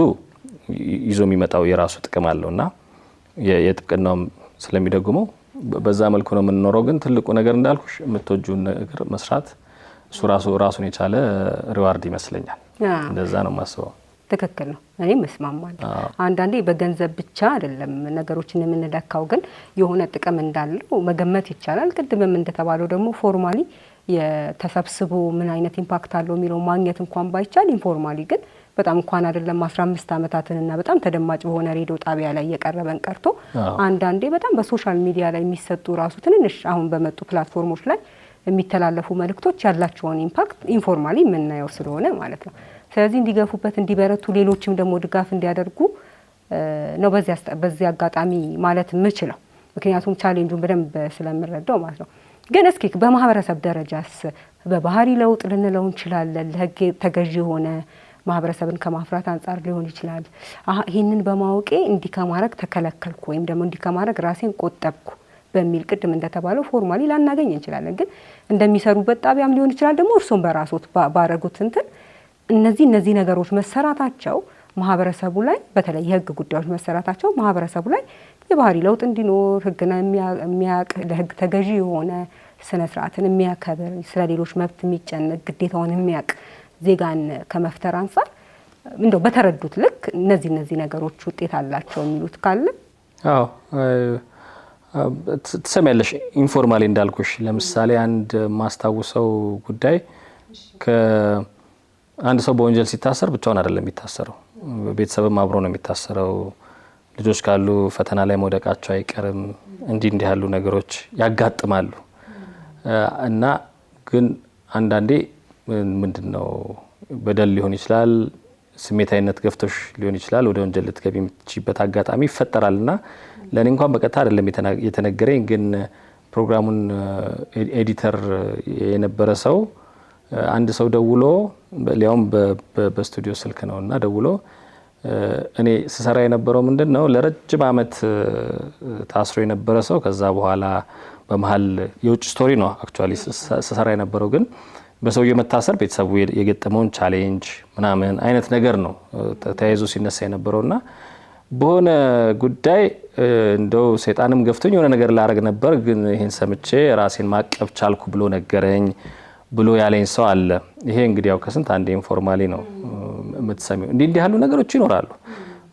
ይዞ የሚመጣው የራሱ ጥቅም አለውና የጥብቅናውም ስለሚደጉመው በዛ መልኩ ነው የምንኖረው። ግን ትልቁ ነገር እንዳልኩሽ የምትወጂውን ነገር መስራት እሱ ራሱን የቻለ ሪዋርድ ይመስለኛል። እንደዛ ነው የማስበው። ትክክል ነው። እኔም እስማማለሁ። አንዳንዴ በገንዘብ ብቻ አይደለም ነገሮችን የምንለካው፣ ግን የሆነ ጥቅም እንዳለው መገመት ይቻላል። ቅድምም እንደተባለው ደግሞ ፎርማሊ የተሰብስቦ ምን አይነት ኢምፓክት አለው የሚለው ማግኘት እንኳን ባይቻል ኢንፎርማሊ ግን በጣም እንኳን አይደለም 15 ዓመታትንና በጣም ተደማጭ በሆነ ሬዲዮ ጣቢያ ላይ የቀረበን ቀርቶ አንዳንዴ በጣም በሶሻል ሚዲያ ላይ የሚሰጡ ራሱ ትንንሽ አሁን በመጡ ፕላትፎርሞች ላይ የሚተላለፉ መልእክቶች ያላቸውን ኢምፓክት ኢንፎርማሊ የምናየው ስለሆነ ማለት ነው። ስለዚህ እንዲገፉበት እንዲበረቱ፣ ሌሎችም ደግሞ ድጋፍ እንዲያደርጉ ነው በዚህ አጋጣሚ ማለት የምችለው። ምክንያቱም ቻሌንጁን በደንብ ስለምረዳው ማለት ነው። ግን እስኪ በማህበረሰብ ደረጃስ በባህሪ ለውጥ ልንለው እንችላለን። ለህግ ተገዢ የሆነ ማህበረሰብን ከማፍራት አንጻር ሊሆን ይችላል። ይህንን በማወቄ እንዲህ ከማድረግ ተከለከልኩ ወይም ደግሞ እንዲህ ከማድረግ ራሴን ቆጠብኩ በሚል ቅድም እንደተባለው ፎርማሊ ላናገኝ እንችላለን። ግን እንደሚሰሩበት ጣቢያም ሊሆን ይችላል ደግሞ እርሶም በራሶት ባረጉት እንትን እነዚህ ነገሮች መሰራታቸው ማህበረሰቡ ላይ በተለይ የህግ ጉዳዮች መሰራታቸው ማህበረሰቡ ላይ የባህሪ ለውጥ እንዲኖር ህግና የሚያቅ ለህግ ተገዢ የሆነ ስነ ስርዓትን የሚያከብር ስለሌሎች መብት የሚጨነቅ ግዴታውን የሚያቅ ዜጋን ከመፍጠር አንጻር እንደው በተረዱት ልክ እነዚህ ነገሮች ውጤት አላቸው የሚሉት ካለ? አዎ ትሰሚያለሽ። ኢንፎርማሊ እንዳልኩሽ ለምሳሌ አንድ ማስታውሰው ጉዳይ አንድ ሰው በወንጀል ሲታሰር ብቻውን አይደለም የሚታሰረው፣ ቤተሰብም አብሮ ነው የሚታሰረው። ልጆች ካሉ ፈተና ላይ መውደቃቸው አይቀርም። እንዲህ ያሉ ነገሮች ያጋጥማሉ እና ግን አንዳንዴ ምንድነው በደል ሊሆን ይችላል፣ ስሜታዊነት ገፍቶሽ ሊሆን ይችላል፣ ወደ ወንጀል ልትገቢ የምትችይበት አጋጣሚ ይፈጠራልና ለኔ እንኳን በቀጥታ አይደለም የተነገረኝ፣ ግን ፕሮግራሙን ኤዲተር የነበረ ሰው አንድ ሰው ደውሎ ሊያውም በስቱዲዮ ስልክ ነውና ደውሎ እኔ ስሰራ የነበረው ምንድነው ለረጅም ዓመት ታስሮ የነበረ ሰው ከዛ በኋላ በመሃል የውጭ ስቶሪ ነው አክቹአሊ ስሰራ የነበረው፣ ግን በሰውየው መታሰር ቤተሰቡ የገጠመውን ቻሌንጅ ምናምን አይነት ነገር ነው ተያይዞ ሲነሳ የነበረውና በሆነ ጉዳይ እንደው ሰይጣንም ገፍቶኝ የሆነ ነገር ላረግ ነበር፣ ግን ይሄን ሰምቼ ራሴን ማቀብ ቻልኩ ብሎ ነገረኝ ብሎ ያለኝ ሰው አለ። ይሄ እንግዲህ ያው ከስንት አንዴ ኢንፎርማሊ ነው የምትሰሚው። እንዲህ ያሉ ነገሮች ይኖራሉ።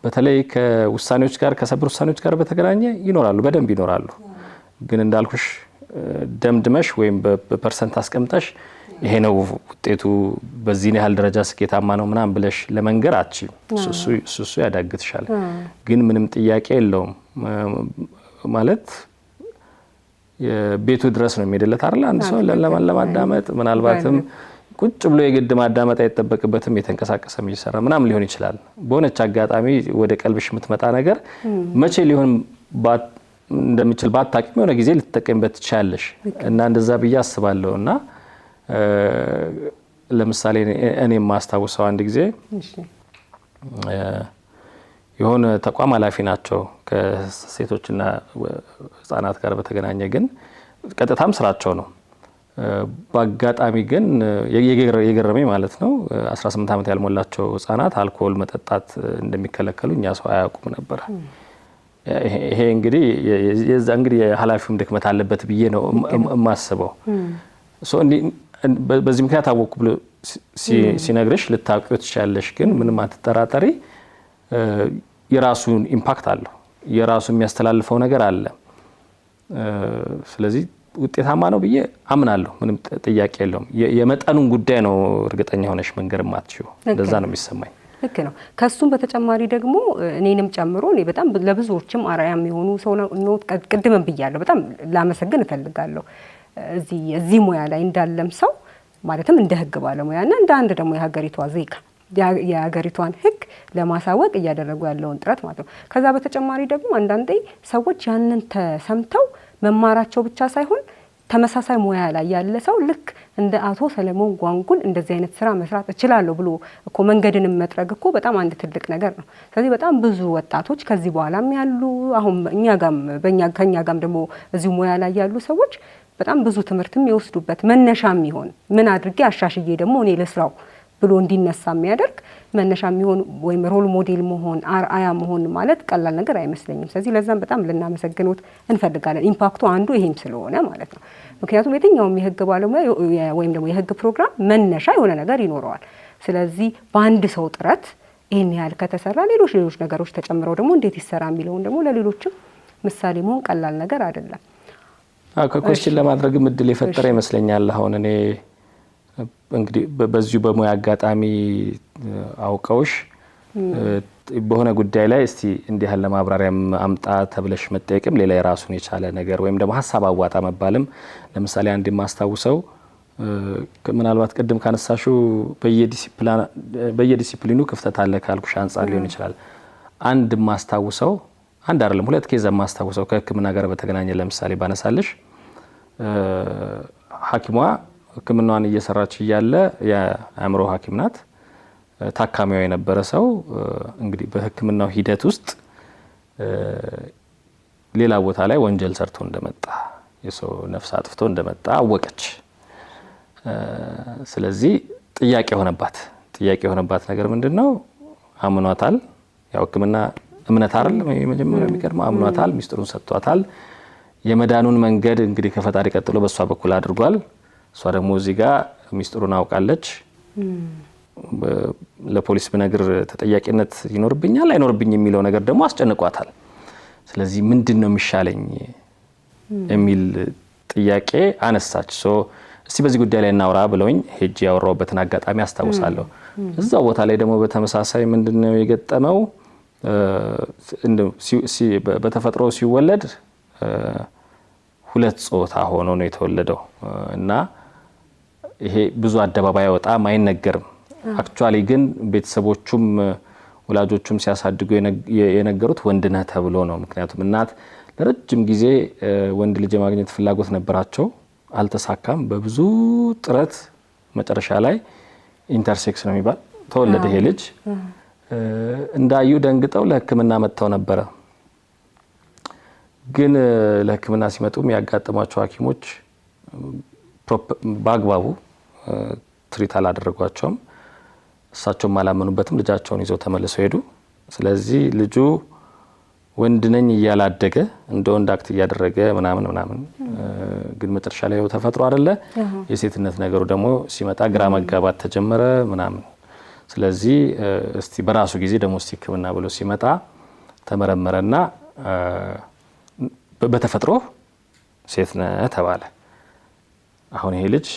በተለይ ከውሳኔዎች ጋር ከሰብር ውሳኔዎች ጋር በተገናኘ ይኖራሉ፣ በደንብ ይኖራሉ። ግን እንዳልኩሽ ደምድመሽ ወይም በፐርሰንት አስቀምጠሽ ይሄ ነው ውጤቱ በዚህ ያህል ደረጃ ስኬታማ ነው ምናምን ብለሽ ለመንገር አትችይም። እሱ ያዳግትሻል። ግን ምንም ጥያቄ የለውም ማለት የቤቱ ድረስ ነው የሚሄድለት አይደል? አንድ ሰው ለማዳመጥ ምናልባትም ቁጭ ብሎ የግድ ማዳመጥ አይጠበቅበትም። የተንቀሳቀሰም እየሰራ ምናምን ሊሆን ይችላል። በሆነች አጋጣሚ ወደ ቀልብሽ የምትመጣ ነገር መቼ ሊሆን እንደምችል ባታቂም የሆነ ጊዜ ልትጠቀምበት ትችላለሽ እና እንደዛ ብዬ አስባለሁ። እና ለምሳሌ እኔ ማስታውሰው አንድ ጊዜ የሆነ ተቋም ኃላፊ ናቸው ከሴቶችና ህጻናት ጋር በተገናኘ ግን ቀጥታም ስራቸው ነው። በአጋጣሚ ግን የገረመኝ ማለት ነው 18 ዓመት ያልሞላቸው ህጻናት አልኮል መጠጣት እንደሚከለከሉ እኛ ሰው አያውቁም ነበር። ይሄ እንግዲህ የኃላፊውም ድክመት አለበት ብዬ ነው የማስበው። በዚህ ምክንያት አወቅኩ ብሎ ሲነግርሽ ልታውቂው ትችያለሽ፣ ግን ምንም አትጠራጠሪ የራሱን ኢምፓክት አለው፣ የራሱ የሚያስተላልፈው ነገር አለ። ስለዚህ ውጤታማ ነው ብዬ አምናለሁ፣ ምንም ጥያቄ የለውም። የመጠኑን ጉዳይ ነው እርግጠኛ ሆነሽ መንገር ማትችው፣ እንደዛ ነው የሚሰማኝ። ልክ ነው። ከሱም በተጨማሪ ደግሞ እኔንም ጨምሮ እኔ በጣም ለብዙዎችም አርአያ የሚሆኑ ሰው ነው። ቅድምም ብያለሁ፣ በጣም ላመሰግን እፈልጋለሁ። እዚህ ሙያ ላይ እንዳለም ሰው ማለትም እንደ ህግ ባለሙያና እንደ አንድ ደግሞ የሀገሪቷ ዜጋ የሀገሪቷን ህግ ለማሳወቅ እያደረጉ ያለውን ጥረት ማለት ነው። ከዛ በተጨማሪ ደግሞ አንዳንዴ ሰዎች ያንን ተሰምተው መማራቸው ብቻ ሳይሆን ተመሳሳይ ሙያ ላይ ያለ ሰው ልክ እንደ አቶ ሰለሞን ጓንጉን እንደዚህ አይነት ስራ መስራት እችላለሁ ብሎ እኮ መንገድንም መጥረግ እኮ በጣም አንድ ትልቅ ነገር ነው። ስለዚህ በጣም ብዙ ወጣቶች ከዚህ በኋላም ያሉ አሁን ከኛ ጋም ደግሞ እዚሁ ሙያ ላይ ያሉ ሰዎች በጣም ብዙ ትምህርትም የወስዱበት መነሻም ይሆን ምን አድርጌ አሻሽዬ ደግሞ እኔ ለስራው ብሎ እንዲነሳ የሚያደርግ መነሻ የሚሆን ወይም ሮል ሞዴል መሆን አርአያ መሆን ማለት ቀላል ነገር አይመስለኝም። ስለዚህ ለዛም በጣም ልናመሰግኖት እንፈልጋለን። ኢምፓክቱ አንዱ ይሄም ስለሆነ ማለት ነው። ምክንያቱም የትኛውም የህግ ባለሙያ ወይም ደግሞ የህግ ፕሮግራም መነሻ የሆነ ነገር ይኖረዋል። ስለዚህ በአንድ ሰው ጥረት ይሄን ያህል ከተሰራ ሌሎች ነገሮች ተጨምረው ደግሞ እንዴት ይሰራ የሚለውን ደግሞ ለሌሎችም ምሳሌ መሆን ቀላል ነገር አይደለም። ኮስችን ለማድረግ እድል የፈጠረ ይመስለኛል። አሁን እኔ እንግዲህ በዚሁ በሙያ አጋጣሚ አውቀውሽ በሆነ ጉዳይ ላይ እስቲ እንዲህ ያለ ማብራሪያም አምጣ ተብለሽ መጠየቅም ሌላ የራሱን የቻለ ነገር ወይም ደግሞ ሀሳብ አዋጣ መባልም። ለምሳሌ አንድ የማስታውሰው ምናልባት ቅድም ካነሳሹ በየዲሲፕሊኑ ክፍተት አለ ካልኩሽ አንጻር ሊሆን ይችላል። አንድ የማስታውሰው አንድ አይደለም ሁለት ኬዝ የማስታውሰው ከህክምና ጋር በተገናኘ ለምሳሌ ባነሳለሽ ሐኪሟ ህክምናዋን እየሰራች እያለ የአእምሮ ሐኪም ናት። ታካሚዋ የነበረ ሰው እንግዲህ በህክምናው ሂደት ውስጥ ሌላ ቦታ ላይ ወንጀል ሰርቶ እንደመጣ የሰው ነፍስ አጥፍቶ እንደመጣ አወቀች። ስለዚህ ጥያቄ የሆነባት ነገር ምንድነው? አምኗታል። ያው ህክምና እምነት አይደለም የመጀመሪያ የሚቀድመው፣ አምኗታል፣ ሚስጥሩን ሰጥቷታል። የመዳኑን መንገድ እንግዲህ ከፈጣሪ ቀጥሎ በሷ በኩል አድርጓል። እሷ ደግሞ እዚህ ጋር ሚስጥሩን አውቃለች። ለፖሊስ ብነግር ተጠያቂነት ይኖርብኛል አይኖርብኝ የሚለው ነገር ደግሞ አስጨንቋታል። ስለዚህ ምንድነው የሚሻለኝ የሚል ጥያቄ አነሳች። እስቲ በዚህ ጉዳይ ላይ እናውራ ብለውኝ ሄጄ ያወራሁበትን አጋጣሚ አስታውሳለሁ። እዛው ቦታ ላይ ደግሞ በተመሳሳይ ምንድነው የገጠመው? በተፈጥሮ ሲወለድ ሁለት ጾታ ሆኖ ነው የተወለደው እና ይሄ ብዙ አደባባይ አይወጣም አይነገርም። አክቹአሊ ግን ቤተሰቦቹም ወላጆቹም ሲያሳድጉ የነገሩት ወንድ ነህ ተብሎ ነው። ምክንያቱም እናት ለረጅም ጊዜ ወንድ ልጅ የማግኘት ፍላጎት ነበራቸው፣ አልተሳካም። በብዙ ጥረት መጨረሻ ላይ ኢንተርሴክስ ነው የሚባል ተወለደ ይሄ ልጅ። እንዳዩ ደንግጠው ለሕክምና መጥተው ነበረ። ግን ለሕክምና ሲመጡም ያጋጠሟቸው ሐኪሞች በአግባቡ ትሪት አላደረጓቸውም። እሳቸውም አላመኑበትም። ልጃቸውን ይዘው ተመልሰው ሄዱ። ስለዚህ ልጁ ወንድ ነኝ እያላደገ እንደ ወንድ አክት እያደረገ ምናምን ግን መጨረሻ ላይ ተፈጥሮ አይደለ የሴትነት ነገሩ ደግሞ ሲመጣ ግራ መጋባት ተጀመረ ምናምን። ስለዚህ እስቲ በራሱ ጊዜ ደግሞ እስቲ ሕክምና ብሎ ሲመጣ ተመረመረና በተፈጥሮ ሴት ነህ ተባለ። አሁን ይሄ ልጅ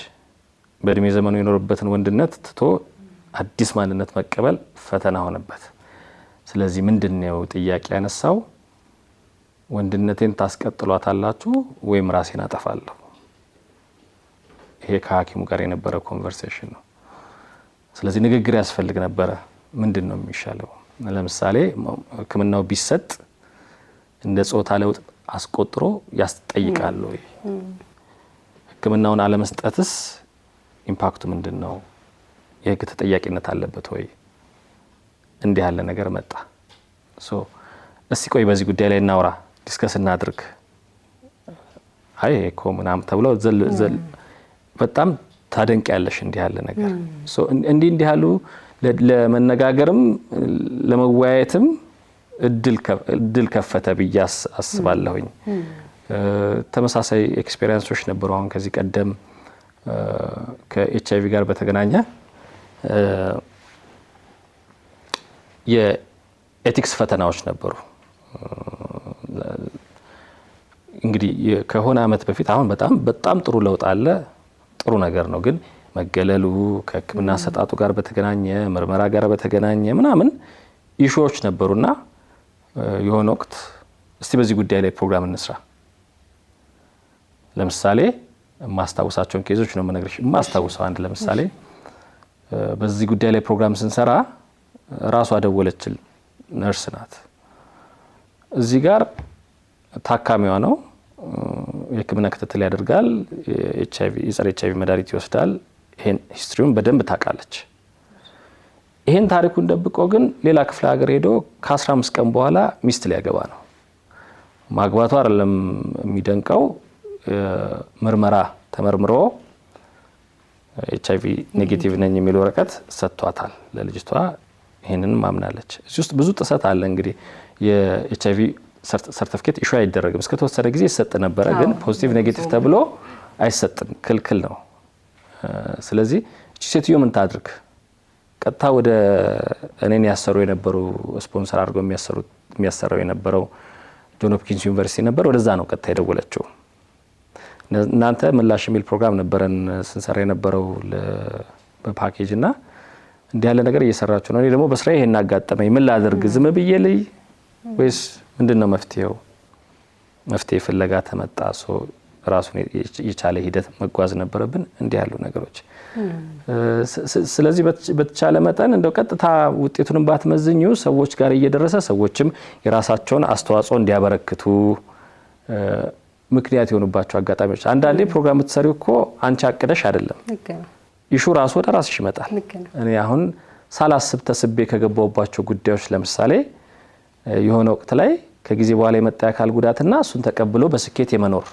በእድሜ ዘመኑ የኖረበትን ወንድነት ትቶ አዲስ ማንነት መቀበል ፈተና ሆነበት። ስለዚህ ምንድነው ጥያቄ ያነሳው? ወንድነቴን ታስቀጥሏታላችሁ ወይም ራሴን አጠፋለሁ? ይሄ ከሐኪሙ ጋር የነበረ ኮንቨርሴሽን ነው። ስለዚህ ንግግር ያስፈልግ ነበረ። ምንድነው የሚሻለው? ለምሳሌ ሕክምናው ቢሰጥ እንደ ጾታ ለውጥ አስቆጥሮ ያስጠይቃል ወይ? ሕክምናውን አለመስጠትስ ኢምፓክቱ ምንድነው? የህግ ተጠያቂነት አለበት ወይ? እንዲህ ያለ ነገር መጣ። እስቲ ቆይ በዚህ ጉዳይ ላይ እናውራ፣ ዲስከስ እናድርግ። አይ እኮ ምናምን ተብሎ ዘል በጣም ታደንቂያለሽ እንዲህ ያለ ነገር። እንዲህ ያሉ ለመነጋገርም ለመወያየትም እድል ከፈተ ብዬ አስባለሁኝ። ተመሳሳይ ኤክስፔሪየንሶች ነበሩ። አሁን ከዚህ ቀደም ከኤችአይቪ ጋር በተገናኘ የኤቲክስ ፈተናዎች ነበሩ። እንግዲህ ከሆነ አመት በፊት አሁን በጣም ጥሩ ለውጥ አለ፣ ጥሩ ነገር ነው። ግን መገለሉ ከህክምና አሰጣጡ ጋር በተገናኘ ምርመራ ጋር በተገናኘ ምናምን ኢሹዎች ነበሩና የሆነ ወቅት እስቲ በዚህ ጉዳይ ላይ ፕሮግራም እንስራ። ለምሳሌ ማስታወሳቸውን ኬዞች ነው የምነግርሽ። ማስታወሰው አንድ ለምሳሌ በዚህ ጉዳይ ላይ ፕሮግራም ስንሰራ ራሷ ደወለችል ነርስ ናት። እዚህ ጋር ታካሚዋ ነው፣ የህክምና ክትትል ያደርጋል፣ የጸረ ኤችአይቪ መድኃኒት ይወስዳል። ይሄን ሂስትሪውን በደንብ ታውቃለች። ይሄን ታሪኩን ደብቆ ግን ሌላ ክፍለ ሀገር ሄዶ ከ15 ቀን በኋላ ሚስት ሊያገባ ነው። ማግባቱ አይደለም የሚደንቀው፣ ምርመራ ተመርምሮ ኤችአይቪ ኔጌቲቭ ነኝ የሚል ወረቀት ሰጥቷታል ለልጅቷ። ይሄንን ማምናለች። እዚህ ውስጥ ብዙ ጥሰት አለ። እንግዲህ የኤችአይቪ ሰርቲፊኬት ኢሹ አይደረግም። እስከ ተወሰነ ጊዜ ይሰጥ ነበረ፣ ግን ፖዚቲቭ ኔጌቲቭ ተብሎ አይሰጥም፣ ክልክል ነው። ስለዚህ እቺ ሴትዮ ምን ታድርግ? ቀጥታ ወደ እኔን ያሰሩ የነበሩ ስፖንሰር አድርገው የሚያሰራው የነበረው ጆን ሆፕኪንስ ዩኒቨርሲቲ ነበር። ወደዛ ነው ቀጥታ የደወለችው። እናንተ ምላሽ የሚል ፕሮግራም ነበረን ስንሰራ የነበረው በፓኬጅ እና እንዲህ ያለ ነገር እየሰራችሁ ነው። እኔ ደግሞ በስራዬ ይሄን አጋጠመኝ፣ ምን ላድርግ? ዝም ብዬ ልይ ወይስ ምንድነው መፍትሄው? መፍትሄ ፍለጋ ተመጣ። ራሱን የቻለ ሂደት መጓዝ ነበረብን። እንዲህ ያሉ ነገሮች ስለዚህ በተቻለ መጠን እንደው ቀጥታ ውጤቱን ባትመዝኙ ሰዎች ጋር እየደረሰ ሰዎችም የራሳቸውን አስተዋጽኦ እንዲያበረክቱ ምክንያት የሆኑባቸው አጋጣሚዎች። አንዳንዴ ፕሮግራም የምትሰሪው እኮ አንቺ አቅደሽ አይደለም፣ ኢሹ ራሱ ወደ ራስሽ ይመጣል። እኔ አሁን ሳላስብ ተስቤ ከገባውባቸው ጉዳዮች ለምሳሌ የሆነ ወቅት ላይ ከጊዜ በኋላ የመጣ የአካል ጉዳትና እሱን ተቀብሎ በስኬት የመኖር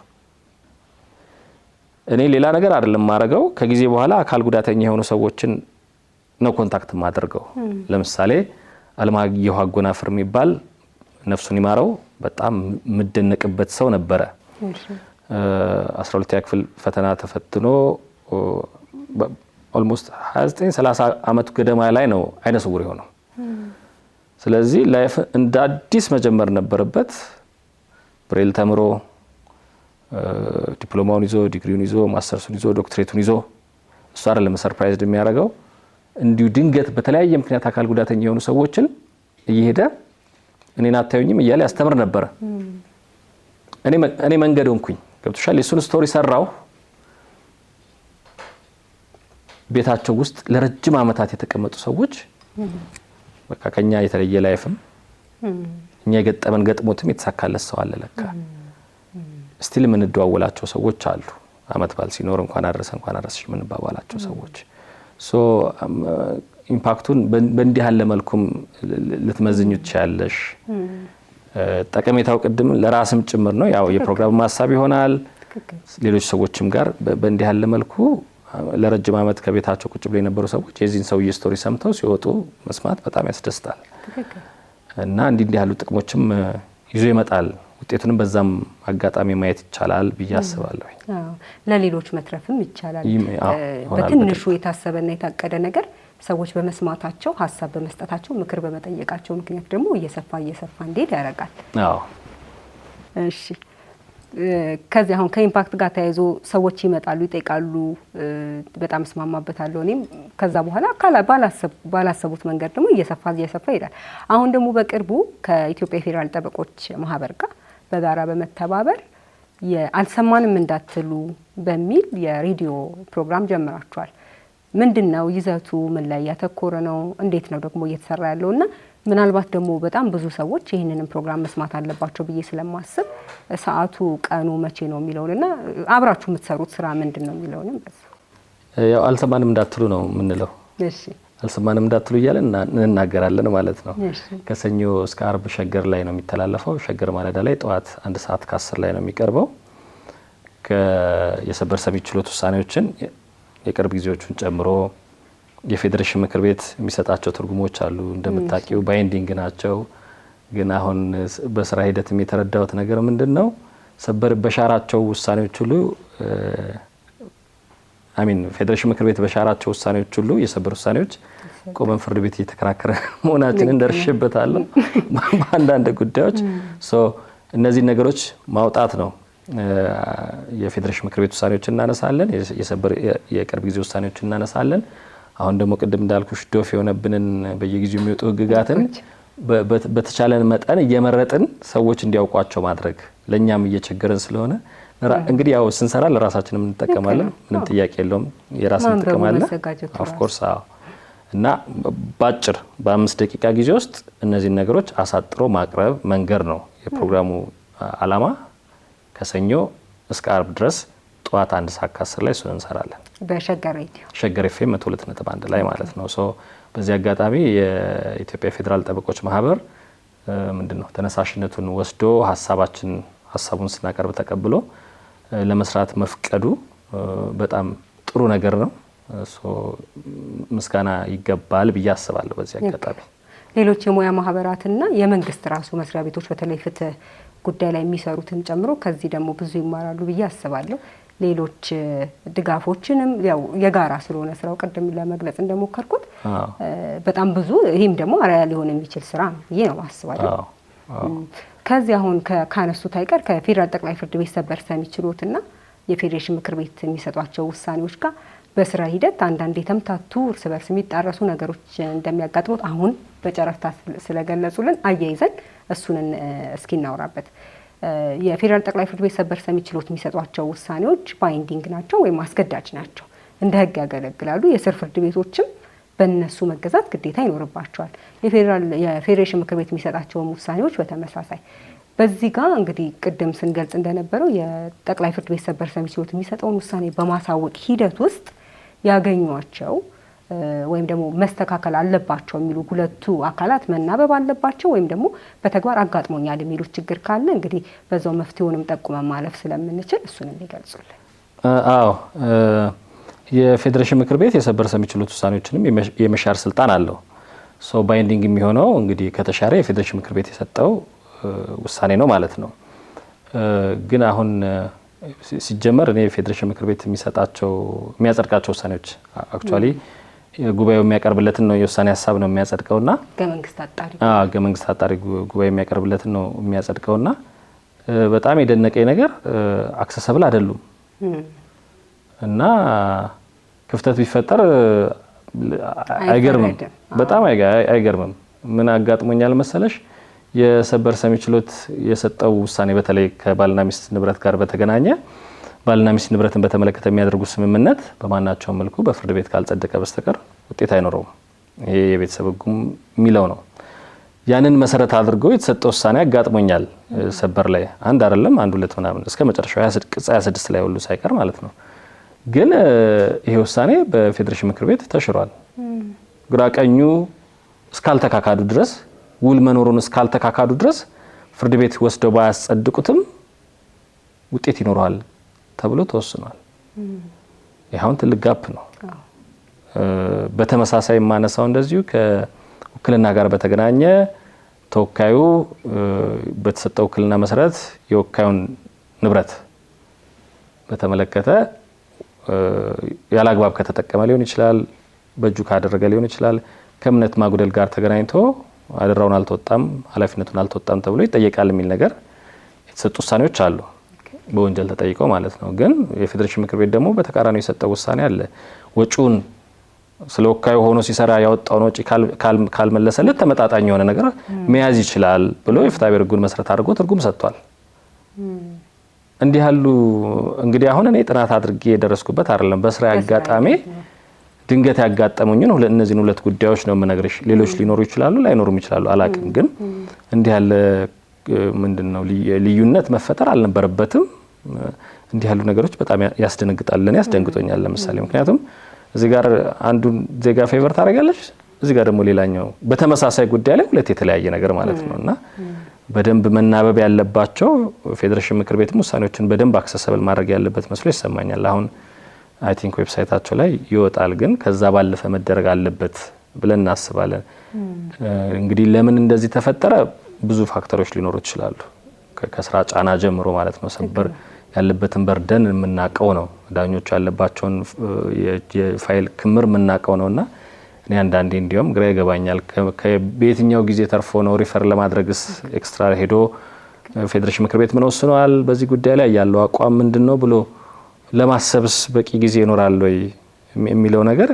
እኔ ሌላ ነገር አይደለም ማረገው። ከጊዜ በኋላ አካል ጉዳተኛ የሆኑ ሰዎችን ነው ኮንታክት ማድረገው። ለምሳሌ አለማየሁ አጎናፍር የሚባል ነፍሱን ይማረው በጣም ምደነቅበት ሰው ነበረ። 12ኛ ክፍል ፈተና ተፈትኖ ኦልሞስት 29-30 አመት ገደማ ላይ ነው አይነ ስውር የሆነው። ስለዚህ ላይፍ እንደ አዲስ መጀመር ነበረበት። ብሬል ተምሮ ዲፕሎማውን ይዞ ዲግሪውን ይዞ ማስተርሱን ይዞ ዶክትሬቱን ይዞ እሱ አይደለም ሰርፕራይዝ የሚያደርገው። እንዲሁ ድንገት በተለያየ ምክንያት አካል ጉዳተኛ የሆኑ ሰዎችን እየሄደ እኔን አታዩኝም እያለ ያስተምር ነበር። እኔ መንገድ ሆንኩኝ። ገብቶሻል? የሱን ስቶሪ ሰራው። ቤታቸው ውስጥ ለረጅም አመታት የተቀመጡ ሰዎች በቃ ከኛ የተለየ ላይፍም እኛ የገጠመን ገጥሞትም የተሳካለት ሰው አለ ለካ። ስቲል የምንደዋወላቸው ሰዎች አሉ። አመት ባል ሲኖር እንኳን አደረሰሽ የምንባባላቸው ሰዎች። ኢምፓክቱን በእንዲህ ያለ መልኩም ልትመዝኙ ትችያለሽ። ጠቀሜታው ቅድም ለራስም ጭምር ነው። ያው የፕሮግራም ማሳብ ይሆናል። ሌሎች ሰዎችም ጋር በእንዲህ ያለ መልኩ ለረጅም አመት ከቤታቸው ቁጭ ብለው የነበሩ ሰዎች የዚህን ሰውዬ ስቶሪ ሰምተው ሲወጡ መስማት በጣም ያስደስታል። እና እንዲህ ያሉ ጥቅሞችም ይዞ ይመጣል። ውጤቱንም በዛም አጋጣሚ ማየት ይቻላል ብዬ አስባለሁ። ለሌሎች መትረፍም ይቻላል። በትንሹ የታሰበና የታቀደ ነገር ሰዎች በመስማታቸው ሀሳብ በመስጠታቸው ምክር በመጠየቃቸው ምክንያት ደግሞ እየሰፋ እንዲሄድ ያደርጋል። እሺ፣ ከዚህ አሁን ከኢምፓክት ጋር ተያይዞ ሰዎች ይመጣሉ፣ ይጠይቃሉ። በጣም እስማማበታለሁ እኔም። ከዛ በኋላ ባላሰቡት መንገድ ደግሞ እየሰፋ ይሄዳል። አሁን ደግሞ በቅርቡ ከኢትዮጵያ ፌዴራል ጠበቆች ማህበር ጋር በጋራ በመተባበር አልሰማንም እንዳትሉ በሚል የሬዲዮ ፕሮግራም ጀምራችኋል። ምንድነው ይዘቱ? ምን ላይ ያተኮረ ነው? እንዴት ነው ደግሞ እየተሰራ ያለውና ምናልባት ደግሞ በጣም ብዙ ሰዎች ይህንንም ፕሮግራም መስማት አለባቸው ብዬ ስለማስብ ሰዓቱ ቀኑ መቼ ነው የሚለውንና አብራችሁ የምትሰሩት ስራ ምንድነው የሚለውንም ያው አልሰማንም እንዳትሉ ነው የምንለው። እሺ አልሰማንም እንዳትሉ እያለን እንናገራለን ማለት ነው። ከሰኞ እስከ አርብ ሸገር ላይ ነው የሚተላለፈው። ሸገር ማለዳ ላይ ጠዋት 1 ሰዓት ከ10 ላይ ነው የሚቀርበው። የሰበር ሰሚ ችሎት ውሳኔዎችን የቅርብ ጊዜዎቹን ጨምሮ የፌዴሬሽን ምክር ቤት የሚሰጣቸው ትርጉሞች አሉ። እንደምታውቂው ባይንዲንግ ናቸው። ግን አሁን በስራ ሂደት የተረዳሁት ነገር ምንድነው ሰበር በሻራቸው ውሳኔዎች ሁሉ ፌዴሬሽን ምክር ቤት በሻራቸው ውሳኔዎች ሁሉ የሰበር ውሳኔዎች ቆመን ፍርድ ቤት እየተከራከረ መሆናችንን ደርሼበታለሁ በአንዳንድ ጉዳዮች። እነዚህ ነገሮች ማውጣት ነው። የፌዴሬሽን ምክር ቤት ውሳኔዎችን እናነሳለን፣ የሰበር የቅርብ ጊዜ ውሳኔዎችን እናነሳለን። አሁን ደግሞ ቅድም እንዳልኩሽ ዶፍ የሆነብንን በየጊዜው የሚወጡ ህግጋትን በተቻለን መጠን እየመረጥን ሰዎች እንዲያውቋቸው ማድረግ ለኛም እየቸገረን ስለሆነ እንግዲህ ያው ስንሰራ ለራሳችንም እንጠቀማለን። ምንም ጥያቄ የለውም። የራስን እንጠቀማለን ኦፍ ኮርስ። እና ባጭር በ5 ደቂቃ ጊዜ ውስጥ እነዚህ ነገሮች አሳጥሮ ማቅረብ መንገር ነው የፕሮግራሙ አላማ። ከሰኞ እስከ አርብ ድረስ ጠዋት 1 ሰዓት ከ10 ላይ እሱን እንሰራለን በሸገር ሬዲዮ ሸገር ኤፍኤም 102.1 ላይ ማለት ነው። በዚህ አጋጣሚ የኢትዮጵያ ፌዴራል ጠበቆች ማህበር ምንድነው ተነሳሽነቱን ወስዶ ሀሳቡን ስናቀርብ ተቀብሎ ለመስራት መፍቀዱ በጣም ጥሩ ነገር ነው። ምስጋና ይገባል ብዬ አስባለሁ። በዚህ አጋጣሚ ሌሎች የሙያ ማህበራትና የመንግስት ራሱ መስሪያ ቤቶች በተለይ ፍትህ ጉዳይ ላይ የሚሰሩትን ጨምሮ ከዚህ ደግሞ ብዙ ይማራሉ ብዬ አስባለሁ። ሌሎች ድጋፎችንም ያው የጋራ ስለሆነ ስራው ቅድም ለመግለጽ እንደሞከርኩት በጣም ብዙ ይሄም ደግሞ አርአያ ሊሆን የሚችል ስራ ነው ብዬ ነው አስባለሁ። ከዚህ አሁን ካነሱት አይቀር ከፌዴራል ጠቅላይ ፍርድ ቤት ሰበር ሰሚ ችሎትና የፌዴሬሽን ምክር ቤት የሚሰጧቸው ውሳኔዎች ጋር በስራ ሂደት አንዳንድ የተምታቱ እርስ በርስ የሚጣረሱ ነገሮች እንደሚያጋጥሙት አሁን በጨረፍታ ስለገለጹልን አያይዘን እሱን እስኪ እናወራበት። የፌዴራል ጠቅላይ ፍርድ ቤት ሰበር ሰሚ ችሎት የሚሰጧቸው ውሳኔዎች ባይንዲንግ ናቸው ወይም አስገዳጅ ናቸው፣ እንደ ህግ ያገለግላሉ። የስር ፍርድ ቤቶችም በእነሱ መገዛት ግዴታ ይኖርባቸዋል። የፌዴሬሽን ምክር ቤት የሚሰጣቸውን ውሳኔዎች በተመሳሳይ በዚህ ጋር እንግዲህ ቅድም ስንገልጽ እንደነበረው የጠቅላይ ፍርድ ቤት ሰበር ሰሚ ችሎት የሚሰጠውን ውሳኔ በማሳወቅ ሂደት ውስጥ ያገኟቸው ወይም ደግሞ መስተካከል አለባቸው የሚሉ ሁለቱ አካላት መናበብ አለባቸው ወይም ደግሞ በተግባር አጋጥሞኛል የሚሉት ችግር ካለ እንግዲህ በዛው መፍትሄውንም ጠቁመን ማለፍ ስለምንችል እሱንም ይገልጹልን። አዎ የፌዴሬሽን ምክር ቤት የሰበር ሰሚ ችሎት ውሳኔዎችንም የመሻር ስልጣን አለው። ባይንዲንግ የሚሆነው እንግዲህ ከተሻረ የፌዴሬሽን ምክር ቤት የሰጠው ውሳኔ ነው ማለት ነው። ግን አሁን ሲጀመር እኔ የፌዴሬሽን ምክር ቤት የሚያጸድቃቸው ውሳኔዎች አክቹአሊ ጉባኤው የሚያቀርብለትን ነው የውሳኔ ሀሳብ ነው የሚያጸድቀውና ህገ መንግስት አጣሪ ጉባኤ የሚያቀርብለትን ነው የሚያጸድቀውና በጣም የደነቀኝ ነገር አክሰሰብል አይደሉም እና ክፍተት ቢፈጠር አይገርምም። በጣም አይገርምም። ምን አጋጥሞኛል መሰለሽ? የሰበር ሰሚ ችሎት የሰጠው ውሳኔ በተለይ ከባልና ሚስት ንብረት ጋር በተገናኘ ባልና ሚስት ንብረትን በተመለከተ የሚያደርጉት ስምምነት በማናቸውም መልኩ በፍርድ ቤት ካልጸደቀ በስተቀር ውጤት አይኖረውም። ይሄ የቤተሰብ ህጉም የሚለው ነው። ያንን መሰረት አድርጎ የተሰጠው ውሳኔ አጋጥሞኛል። ሰበር ላይ አንድ አይደለም አንድ ሁለት ምናምን እስከ መጨረሻው 26 ላይ ሁሉ ሳይቀር ማለት ነው። ግን ይሄ ውሳኔ በፌዴሬሽን ምክር ቤት ተሽሯል። ግራ ቀኙ እስካልተካካዱ ድረስ ውል መኖሩን እስካልተካካዱ ድረስ ፍርድ ቤት ወስደው ባያጸድቁትም ውጤት ይኖረዋል ተብሎ ተወስኗል። ይሄውን ትልቅ ጋፕ ነው። በተመሳሳይ ማነሳው እንደዚሁ ከውክልና ጋር በተገናኘ ተወካዩ በተሰጠው ውክልና መሰረት የወካዩን ንብረት በተመለከተ ያላግባብ ከተጠቀመ ሊሆን ይችላል፣ በእጁ ካደረገ ሊሆን ይችላል። ከእምነት ማጉደል ጋር ተገናኝቶ አደራውን አልተወጣም፣ ኃላፊነቱን አልተወጣም ተብሎ ይጠየቃል የሚል ነገር የተሰጡ ውሳኔዎች አሉ፣ በወንጀል ተጠይቀው ማለት ነው። ግን የፌዴሬሽን ምክር ቤት ደግሞ በተቃራኒው የሰጠው ውሳኔ አለ። ወጪውን ስለ ወካዩ ሆኖ ሲሰራ ያወጣውን ወጪ ካልመለሰለት ተመጣጣኝ የሆነ ነገር መያዝ ይችላል ብሎ የፍትሐብሔር ሕጉን መሰረት አድርጎ ትርጉም ሰጥቷል። እንዲህ ያሉ እንግዲህ አሁን እኔ ጥናት አድርጌ የደረስኩበት አይደለም፣ በስራ አጋጣሚ ድንገት ያጋጠሙኝን እነዚህን ሁለት ጉዳዮች ነው የምነግርሽ። ሌሎች ሊኖሩ ይችላሉ ላይኖሩም ይችላሉ አላቅም። ግን እንዲህ ያለ ምንድነው ልዩነት መፈጠር አልነበረበትም። እንዲህ ያሉ ነገሮች በጣም ያስደነግጣል። ለኔ ያስደንግጦኛል። ለምሳሌ ምክንያቱም እዚህ ጋር አንዱን ዜጋ ፌቨር ታደርጋለች፣ እዚህ ጋር ደግሞ ሌላኛው በተመሳሳይ ጉዳይ ላይ ሁለት የተለያየ ነገር ማለት ነውና በደንብ መናበብ ያለባቸው ፌዴሬሽን ምክር ቤትም ውሳኔዎችን በደንብ አክሰሰብል ማድረግ ያለበት መስሎ ይሰማኛል። አሁን አይ ቲንክ ዌብሳይታቸው ላይ ይወጣል፣ ግን ከዛ ባለፈ መደረግ አለበት ብለን እናስባለን። እንግዲህ ለምን እንደዚህ ተፈጠረ ብዙ ፋክተሮች ሊኖሩ ይችላሉ። ከስራ ጫና ጀምሮ ማለት ነው። ሰበር ያለበትን በርደን የምናቀው ነው። ዳኞቹ ያለባቸውን የፋይል ክምር የምናቀው ነውና እኔ አንዳንዴ እንዲያውም ግራ ይገባኛል። በየትኛው ጊዜ ተርፎ ነው ሪፈር ለማድረግስ ኤክስትራ ሄዶ ፌዴሬሽን ምክር ቤት ምን ወስኗል በዚህ ጉዳይ ላይ ያለው አቋም ምንድነው ብሎ ለማሰብስ በቂ ጊዜ ይኖራል ወይ የሚለው ነገር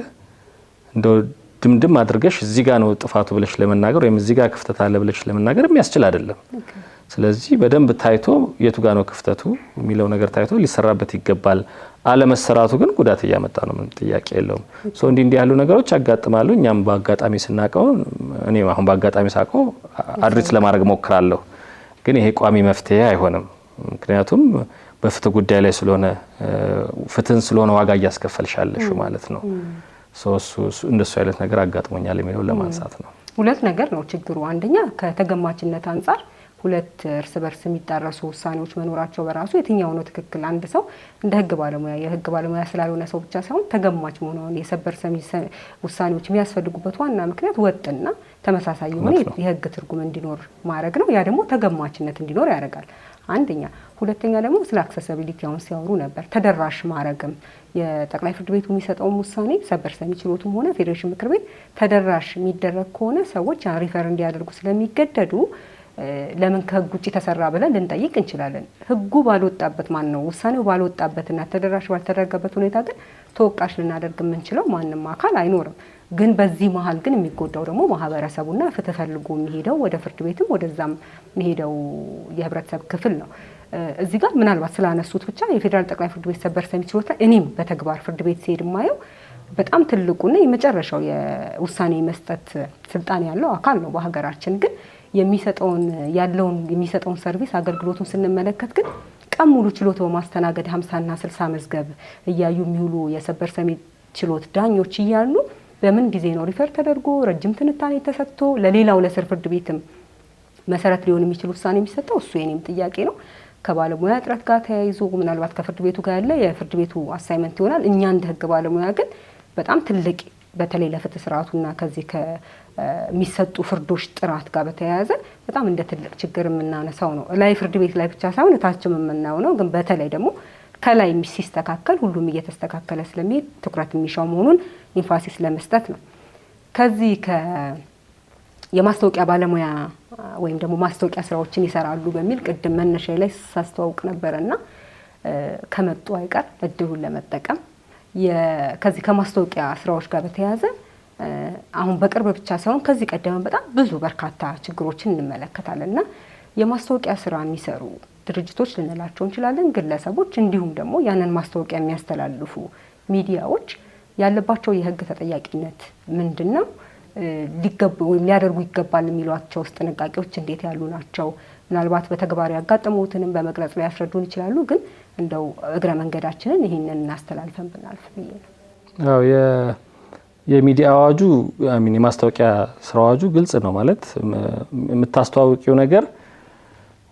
እንደው ድምድም አድርገሽ እዚህ ጋር ነው ጥፋቱ ብለሽ ለመናገር ወይም እዚህ ጋር ክፍተት አለ ብለሽ ለመናገር የሚያስችል አይደለም። ስለዚህ በደንብ ታይቶ የቱ ጋር ነው ክፍተቱ የሚለው ነገር ታይቶ ሊሰራበት ይገባል። አለመሰራቱ ግን ጉዳት እያመጣ ነው፣ ምን ጥያቄ የለውም። እንዲህ ያሉ ነገሮች ያጋጥማሉ። እኛም በአጋጣሚ ስናቀው እኔ አሁን በአጋጣሚ ሳቀው አድሬስ ለማድረግ ሞክራለሁ። ግን ይሄ ቋሚ መፍትሄ አይሆንም። ምክንያቱም በፍትህ ጉዳይ ላይ ስለሆነ ፍትህን ስለሆነ ዋጋ እያስከፈልሻለሽ ማለት ነው። እንደሱ አይነት ነገር አጋጥሞኛል የሚለው ለማንሳት ነው። ሁለት ነገር ነው ችግሩ። አንደኛ ከተገማችነት አንፃር ሁለት እርስ በርስ የሚጣረሱ ውሳኔዎች መኖራቸው በራሱ የትኛው ነው ትክክል? አንድ ሰው እንደ ህግ ባለሙያ የህግ ባለሙያ ስላልሆነ ሰው ብቻ ሳይሆን ተገማች መሆኑን የሰበር ሰሚ ውሳኔዎች የሚያስፈልጉበት ዋና ምክንያት ወጥና ተመሳሳይ የሆነ የህግ ትርጉም እንዲኖር ማድረግ ነው። ያ ደግሞ ተገማችነት እንዲኖር ያደርጋል። አንደኛ። ሁለተኛ ደግሞ ስለ አክሰሲቢሊቲ አሁን ሲያወሩ ነበር። ተደራሽ ማድረግም የጠቅላይ ፍርድ ቤቱ የሚሰጠውን ውሳኔ ሰበር ሰሚ ችሎቱም ሆነ ፌዴሬሽን ምክር ቤት ተደራሽ የሚደረግ ከሆነ ሰዎች ሪፈር እንዲያደርጉ ስለሚገደዱ ለምን ከህግ ውጪ ተሰራ ብለን ልንጠይቅ እንችላለን። ህጉ ባልወጣበት ማን ነው ውሳኔው ባልወጣበትና ተደራሽ ባልተደረገበት ሁኔታ ግን ተወቃሽ ልናደርግ የምንችለው ማንንም አካል አይኖርም። ግን በዚህ መሀል ግን የሚጎዳው ደግሞ ማህበረሰቡና ፍትህ ፈልጎ የሚሄደው ወደ ፍርድ ቤትም ወደዛም የሚሄደው የህብረተሰብ ክፍል ነው። እዚህ ጋር ምናልባት ስላነሱት ብቻ የፌዴራል ጠቅላይ ፍርድ ቤት ሰበር ሰሚ ችሎት ላይ እኔም በተግባር ፍርድ ቤት ሲሄድ ማየው በጣም ትልቁና የመጨረሻው የውሳኔ መስጠት ስልጣን ያለው አካል ነው በሀገራችን። ግን የሚሰጠውን ሰርቪስ አገልግሎቱን ስንመለከት ግን ቀን ሙሉ ችሎት በማስተናገድ 50 እና 60 መዝገብ እያዩ የሚውሉ የሰበር ሰሚ ችሎት ዳኞች እያሉ በምን ጊዜ ነው ሪፈር ተደርጎ ረጅም ትንታኔ ተሰጥቶ ለሌላው ለስር ፍርድ ቤትም መሰረት ሊሆን የሚችል ውሳኔ የሚሰጠው? እሱ የኔም ጥያቄ ነው። ከባለሙያ እጥረት ጋር ተያይዞ ምናልባት ከፍርድ ቤቱ ጋር ያለ የፍርድ ቤቱ አሳይመንት ይሆናል። እኛ እንደ ህግ ባለሙያ ግን በጣም ትልቅ በተለይ ለፍትህ ስርዓቱና ከዚህ ከሚሰጡ ፍርዶች ጥራት ጋር በተያያዘ በጣም እንደ ትልቅ ችግር የምናነሳው ነው። ላይ ፍርድ ቤት ላይ ብቻ ሳይሆን ታችም የምናየው ነው። ግን በተለይ ደግሞ ከላይ ሲስተካከል ሁሉም እየተስተካከለ ስለሚሄድ ትኩረት የሚሻው መሆኑን ኢንፋሲስ ለመስጠት ነው። ከዚህ የማስታወቂያ ባለሙያ ወይም ደግሞ ማስታወቂያ ስራዎችን ይሰራሉ በሚል ቅድም መነሻ ላይ ሳስተዋውቅ ነበርና ከመጡ አይቀር እድሉን ለመጠቀም ከዚህ ከማስታወቂያ ስራዎች ጋር በተያያዘ አሁን በቅርብ ብቻ ሳይሆን ከዚህ ቀደም በጣም ብዙ በርካታ ችግሮችን እንመለከታለንና የማስታወቂያ ስራ የሚሰሩ ድርጅቶች ልንላቸው እንችላለን፣ ግለሰቦች፣ እንዲሁም ደግሞ ያንን ማስታወቂያ የሚያስተላልፉ ሚዲያዎች ያለባቸው የህግ ተጠያቂነት ምንድነው? ሊያደርጉ ይገባል የሚሏቸው ጥንቃቄዎች እንዴት ያሉ ናቸው? ምናልባት በተግባር ያጋጠሙትንም በመግለጽ ላይ ያስረዱን ይችላሉ። ግን እንደው እግረ መንገዳችንን ይሄንን እናስተላልፈን ብናልፍ ብዬ ነው። አዎ የሚዲያ አዋጁ የማስታወቂያ ስራ አዋጁ ግልጽ ነው ማለት የምታስተዋውቂው ነገር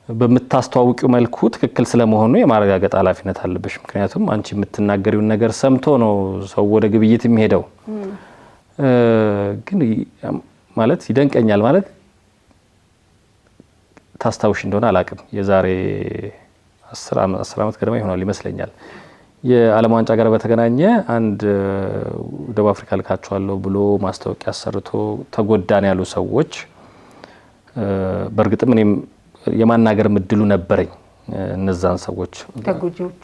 በምታስተዋውቂው መልኩ ትክክል ስለመሆኑ የማረጋገጥ ኃላፊነት አለብሽ። ምክንያቱም አንቺ የምትናገሪውን ነገር ሰምቶ ነው ሰው ወደ ግብይት የሚሄደው። ግን ማለት ይደንቀኛል ማለት ታስታውሽ እንደሆነ አላቅም የዛሬ 10 ዓመት ገደማ ይሆናል ይመስለኛል የዓለም ዋንጫ ጋር በተገናኘ አንድ ደቡብ አፍሪካ ልካቸዋለሁ ብሎ ማስታወቂያ አሰርቶ ተጎዳን ያሉ ሰዎች በእርግጥም እኔም የማናገር ምድሉ ነበረኝ እነዛን ሰዎች ተጎጂዎቹ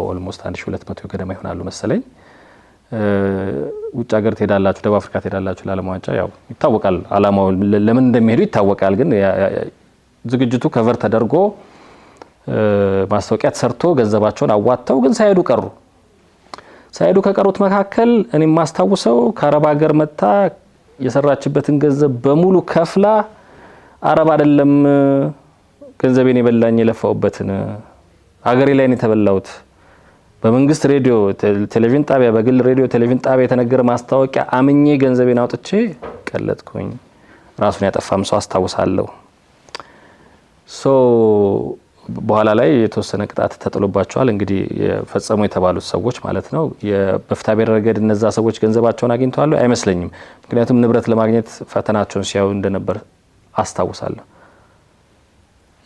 ኦልሞስት 1200 ገደማ ይሆናሉ መሰለኝ። ውጭ ሀገር ትሄዳላችሁ ደቡብ አፍሪካ ትሄዳላችሁ ለዓለም ዋንጫ ያው ይታወቃል አላማው ለምን እንደሚሄዱ ይታወቃል። ግን ዝግጅቱ ከቨር ተደርጎ ማስታወቂያ ተሰርቶ ገንዘባቸውን አዋጣው ግን ሳይሄዱ ቀሩ። ሳይሄዱ ከቀሩት መካከል እኔ ማስተዋውሰው ከአረብ ሀገር መጣ የሰራችበትን ገንዘብ በሙሉ ከፍላ አረብ አይደለም ገንዘቤን የበላኝ የለፋውበትን ሀገሬ ላይ ነው የተበላውት በመንግስት ሬዲዮ ቴሌቪዥን ጣቢያ በግል ሬዲዮ ቴሌቪዥን ጣቢያ የተነገረ ማስታወቂያ አምኜ ገንዘቤን አውጥቼ ቀለጥኩኝ ራሱን ያጠፋም ሰው አስተዋውሳለሁ በኋላ ላይ የተወሰነ ቅጣት ተጥሎባቸዋል እንግዲህ የፈጸሙ የተባሉት ሰዎች ማለት ነው በፍትሐ ብሔር ረገድ እነዛ ሰዎች ገንዘባቸውን አግኝተዋል አይመስለኝም ምክንያቱም ንብረት ለማግኘት ፈተናቸውን ሲያዩ እንደነበር አስተዋውሳለሁ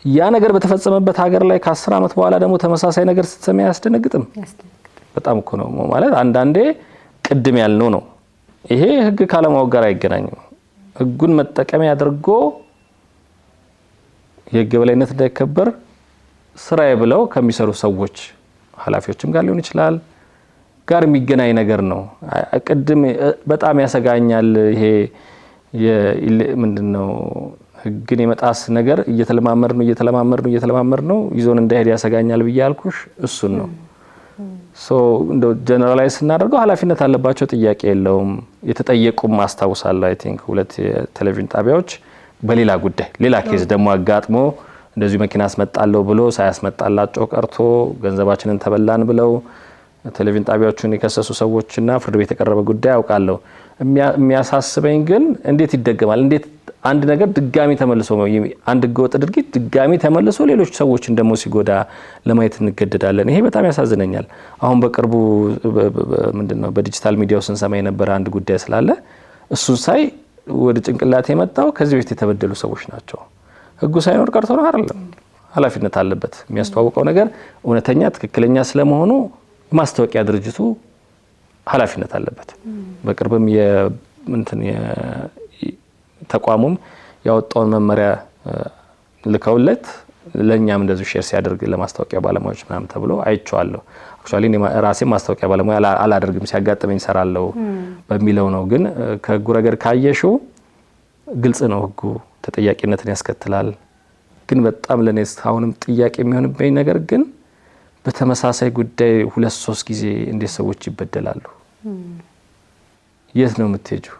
ያ ነገር በተፈጸመበት ሀገር ላይ ከ10 አመት በኋላ ደግሞ ተመሳሳይ ነገር ስትሰማ ያስደነግጥም በጣም እኮ ነው ማለት አንዳንዴ ቅድም ያልነው ነው ይሄ ህግ ካለማወቅ ጋር አይገናኝም ህጉን መጠቀም ያድርጎ የህግ በላይነት እንዳይከበር ስራዬ ብለው ከሚሰሩ ሰዎች ኃላፊዎችም ጋር ሊሆን ይችላል ጋር የሚገናኝ ነገር ነው ቅድም በጣም ያሰጋኛል ይሄ ምንድነው ህግን የመጣስ ነገር እየተለማመድ ነው ይዞን እንዳይሄድ ያሰጋኛል ብያልኩሽ እሱን ነው እንደው ጀነራላይዝ እናደርገው ኃላፊነት አለባቸው ጥያቄ የለውም የተጠየቁም ማስተዋወሳለሁ አይ ቲንክ ሁለት ቴሌቪዥን ጣቢያዎች በሌላ ጉዳይ ሌላ ኬዝ ደግሞ አጋጥሞ እንደዚህ መኪና አስመጣለው ብሎ ሳያስመጣላቸው ቀርቶ ገንዘባችንን ተበላን ብለው ቴሌቪዥን ጣቢያዎቹን የከሰሱ ሰዎችና ፍርድ ቤት የቀረበ ጉዳይ አውቃለሁ የሚያሳስበኝ ግን እንዴት ይደገማል እንዴት አንድ ነገር ድጋሚ ተመልሶ አንድ ገወጥ ድርጊት ድጋሚ ተመልሶ ሌሎች ሰዎችን ደሞ ሲጎዳ ለማየት እንገደዳለን ይሄ በጣም ያሳዝነኛል አሁን በቅርቡ ምንድነው በዲጂታል ሚዲያው ስንሰማ የነበረ አንድ ጉዳይ ስላለ እሱን ሳይ ወደ ጭንቅላቴ የመጣው ከዚህ በፊት የተበደሉ ሰዎች ናቸው ህጉ ሳይኖር ቀርቶ ነው አይደለም ኃላፊነት አለበት የሚያስተዋውቀው ነገር እውነተኛ ትክክለኛ ስለመሆኑ ማስተዋወቂያ ድርጅቱ ኃላፊነት አለበት በቅርብም ተቋሙም ያወጣውን መመሪያ ልከውለት ለኛም እንደዚህ ሼር ሲያደርግ ለማስተዋወቂያ ባለሙያዎች ምናምን ተብሎ አይቻለሁ አክቹአሊ እኔ ራሴ ማስተዋወቂያ ባለሙያ አላደርግም ሲያጋጥመኝ ሰራለው በሚለው ነው ግን ከህጉ ረገድ ካየሽው ግልጽ ነው ህጉ ተጠያቂነትን ያስከትላል ግን በጣም ለኔስ አሁንም ጥያቄ የሚሆንብኝ ነገር ግን በተመሳሳይ ጉዳይ 2-3 ጊዜ እንደ ሰዎች ይበደላሉ የት ነው የምትሄጂው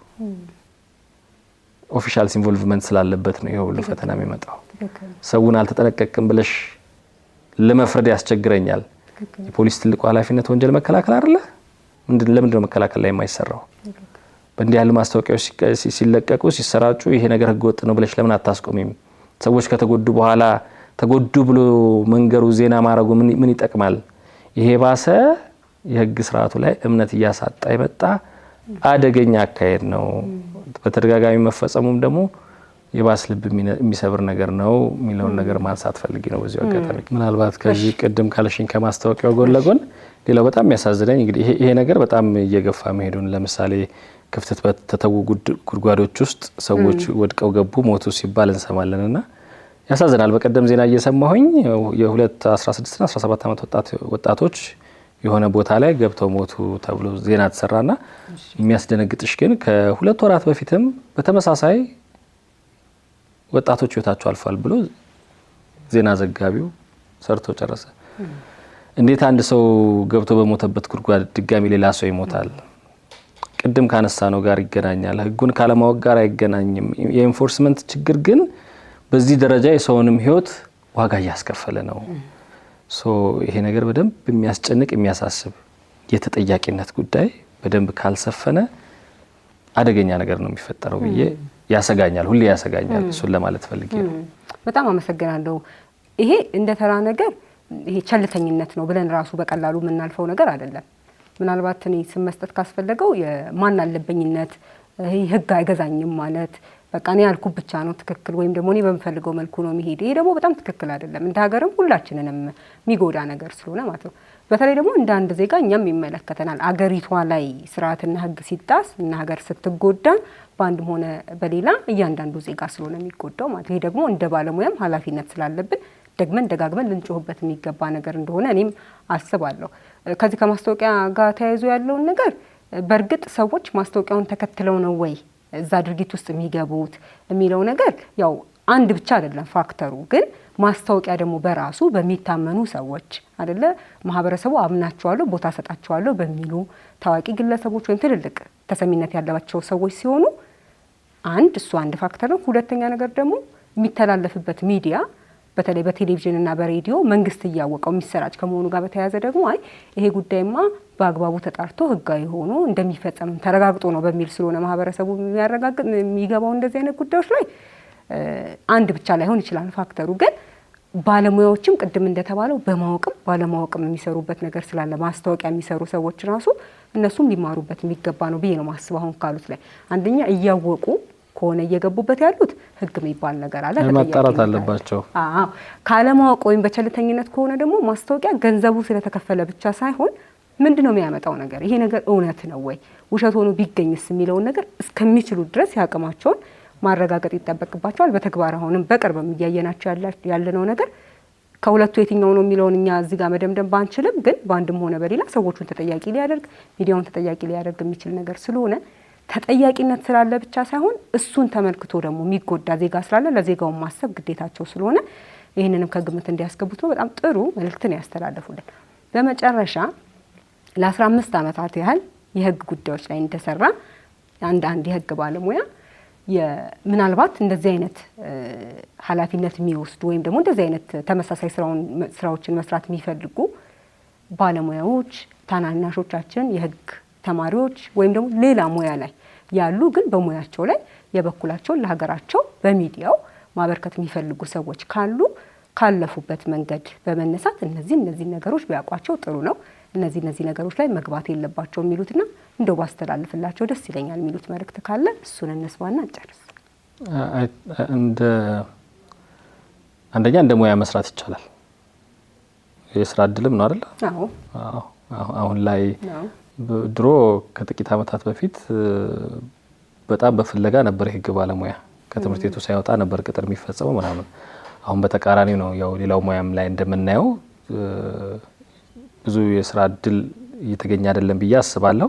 ኦፊሻል ኢንቮልቭመንት ስላለበት ነው ይሄው ለፈተና የሚመጣው ሰውን አልተጠነቀቅም ብለሽ ለመፍረድ ያስቸግረኛል የፖሊስ ትልቁ ኃላፊነት ወንጀል መከላከል አይደለ ለምንድነው መከላከል ላይ የማይሰራው በእንዲህ ያለ ማስታወቂያዎች ሲለቀቁ ሲሰራጩ ይሄ ነገር ህገወጥ ነው ብለሽ ለምን አታስቆሚም ሰዎች ከተጎዱ በኋላ ተጎዱ ብሎ መንገሩ ዜና ማረጉ ምን ይጠቅማል ይሄ ባሰ የህግ ስርዓቱ ላይ እምነት ያሳጣ ይመጣ አደገኛ አካሄድ ነው በተደጋጋሚ መፈጸሙም ደግሞ የባስ ልብ የሚሰብር ነገር ነው ሚለውን ነገር ማንሳት ፈልጊ ነው በዚህ አጋጣሚ ምናልባት ከዚህ ቀደም ካለሽኝ ከማስታወቂያው ጎን ለጎን ሌላው በጣም የሚያሳዝነኝ እንግዲህ ይሄ ነገር በጣም እየገፋ መሄዱን ለምሳሌ ክፍተት በተተው ጉድጓዶች ውስጥ ሰዎች ወድቀው ገቡ ሞቱ ሲባል እንሰማለንና ያሳዝናል በቀደም ዜና እየሰማሁኝ የ216 እና 17 አመት ወጣቶች የሆነ ቦታ ላይ ገብተው ሞቱ ተብሎ ዜና ተሰራና የሚያስደነግጥሽ ግን ከሁለት ወራት በፊትም በተመሳሳይ ወጣቶች ህይወታቸው አልፏል ብሎ ዜና ዘጋቢው ሰርቶ ጨረሰ እንዴት አንድ ሰው ገብቶ በሞተበት ጉድጓድ ድጋሚ ሌላ ሰው ይሞታል ቅድም ካነሳ ነው ጋር ይገናኛል ህጉን ካለማወቅ ጋር አይገናኝም የኢንፎርስመንት ችግር ግን በዚህ ደረጃ የሰውንም ህይወት ዋጋ ያስከፈለ ነው ይሄ ነገር በደንብ የሚያስጨንቅ የሚያሳስብ የተጠያቂነት ጉዳይ በደንብ ካልሰፈነ አደገኛ ነገር ነው የሚፈጠረው ብዬ ያሰጋኛል ሁሌ ያሰጋኛል እሱን ለማለት ፈልጌ ነው በጣም አመሰግናለሁ ይሄ እንደ ተራ ነገር ይሄ ቸልተኝነት ነው ብለን ራሱ በቀላሉ የምናልፈው ነገር አይደለም ምናልባት እኔ ስመስጠት ካስፈለገው የማን አለበኝነት ይሄ ህግ አይገዛኝም ማለት በቃ እኔ ያልኩ ብቻ ነው ትክክል ወይም ደግሞ እኔ በመፈልገው መልኩ ነው የሚሄድ ይሄ ደግሞ በጣም ትክክል አይደለም እንደ ሀገርም ሁላችንንም የሚጎዳ ነገር ስለሆነ ማለት ነው በተለይ ደግሞ እንደ አንድ ዜጋ እኛም ይመለከተናል አገሪቷ ላይ ስርዓትና ህግ ሲጣስ እና ሀገር ስትጎዳ በአንድም ሆነ በሌላ እያንዳንዱ ዜጋ ስለሆነ የሚጎዳው ማለት ይሄ ደግሞ እንደ ባለሙያም ኃላፊነት ስላለብን ደግመን ደጋግመን ልንጮህበት የሚገባ ነገር እንደሆነ እኔም አስባለሁ ከዚህ ከማስታወቂያ ጋር ተያይዞ ያለው ነገር በርግጥ ሰዎች ማስታወቂያውን ተከትለው ነው ወይ እዛ ድርጊት ውስጥ የሚገቡት የሚለው ነገር ያው አንድ ብቻ አይደለም ፋክተሩ ግን ማስታወቂያ ደግሞ በራሱ በሚታመኑ ሰዎች አይደለ ማህበረሰቡ አምናቸዋለሁ ቦታ ሰጣቸዋለሁ በሚሉ ታዋቂ ግለሰቦች ወይም ትልልቅ ተሰሚነት ያለባቸው ሰዎች ሲሆኑ እሱ አንድ ፋክተር ነው። ሁለተኛ ነገር ደግሞ የሚተላለፍበት ሚዲያ በተለይ በቴሌቪዥን እና በሬዲዮ መንግስት እያወቀው የሚሰራጭ ከመሆኑ ጋር በተያያዘ ደግሞ ይሄ ጉዳይማ በአግባቡ ተጣርቶ ህጋዊ ሆኖ እንደሚፈጸም ተረጋግጦ ነው በሚል ስለሆነ ማህበረሰቡ የሚገባው እንደዚህ አይነት ጉዳዮች ላይ አንድ ብቻ ላይሆን ይችላል ፋክተሩ። ግን ባለሙያዎችም ቅድም እንደተባለው በማወቅም ባለማወቅም የሚሰሩበት ነገር ስላለ ማስታወቂያ የሚሰሩ ሰዎች ራሱ እነሱም ሊማሩበት የሚገባ ነው ብዬ ነው ማስበው። አሁን ካሉት ላይ አንደኛ እያወቁ ከሆነ እየገቡበት ያሉት ህግ የሚባል ነገር አለ፣ ማጣራት አለባቸው። ካለማወቅ ወይም በቸልተኝነት ከሆነ ደግሞ ማስታወቂያ ገንዘቡ ስለተከፈለ ብቻ ሳይሆን ምንድነው የሚያመጣው ነገር፣ ይሄ ነገር እውነት ነው ወይ ውሸት ሆኖ ቢገኝስ የሚለውን ነገር እስከሚችሉ ድረስ ያቅማቸውን ማረጋገጥ ይጠበቅባቸዋል። በተግባር አሁንም በቅርብ እያየናቸው ያለነው ነገር ከሁለቱ የትኛው ነው የሚለውን እኛ እዚህ ጋር መደምደም ባንችልም፣ ግን በአንድም ሆነ በሌላ ሰዎቹን ተጠያቂ ሊያደርግ ሚዲያውን ተጠያቂ ሊያደርግ የሚችል ነገር ስለሆነ ተጠያቂነት ስላለ ብቻ ሳይሆን እሱን ተመልክቶ ደግሞ የሚጎዳ ዜጋ ስላለ ለዜጋውን ማሰብ ግዴታቸው ስለሆነ ይህንንም ከግምት እንዲያስገቡት ነው። በጣም ጥሩ መልእክትን ያስተላለፉልን። በመጨረሻ ለ15 ዓመታት ያህል የህግ ጉዳዮች ላይ እንደሰራ አንድ የህግ ባለሙያ ምናልባት እንደዚህ አይነት ኃላፊነት የሚወስዱ ወይም ደግሞ እንደዚህ አይነት ተመሳሳይ ስራዎችን መስራት የሚፈልጉ ባለሙያዎች ታናናሾቻችን የህግ ተማሪዎች ወይም ደግሞ ሌላ ሙያ ላይ ያሉ ግን በሙያቸው ላይ የበኩላቸውን ለሀገራቸው በሚዲያው ማበርከት የሚፈልጉ ሰዎች ካለፉበት መንገድ በመነሳት እነዚህ ነገሮች ቢያውቋቸው ጥሩ ነው፣ እነዚህ ነገሮች ላይ መግባት የለባቸው የሚሉትና እንደው ባስተላልፍላቸው ደስ ይለኛል የሚሉት መልእክት ካለ እሱን እንስማና እንጨርስ። አንደኛ እንደ ሙያ መስራት ይቻላል። የስራ እድልም ነው አይደል? አዎ። አሁን ላይ ድሮ ከጥቂት ዓመታት በፊት በጣም በፍለጋ ነበር የህግ ባለሙያ ከትምህርት ቤቱ ሳይወጣ ነበር ቅጥር የሚፈጸመው ምናምን። አሁን በተቃራኒው ነው። ያው ሌላው ሙያም ላይ እንደምናየው ብዙ የስራ እድል እየተገኘ አይደለም ብዬ አስባለሁ።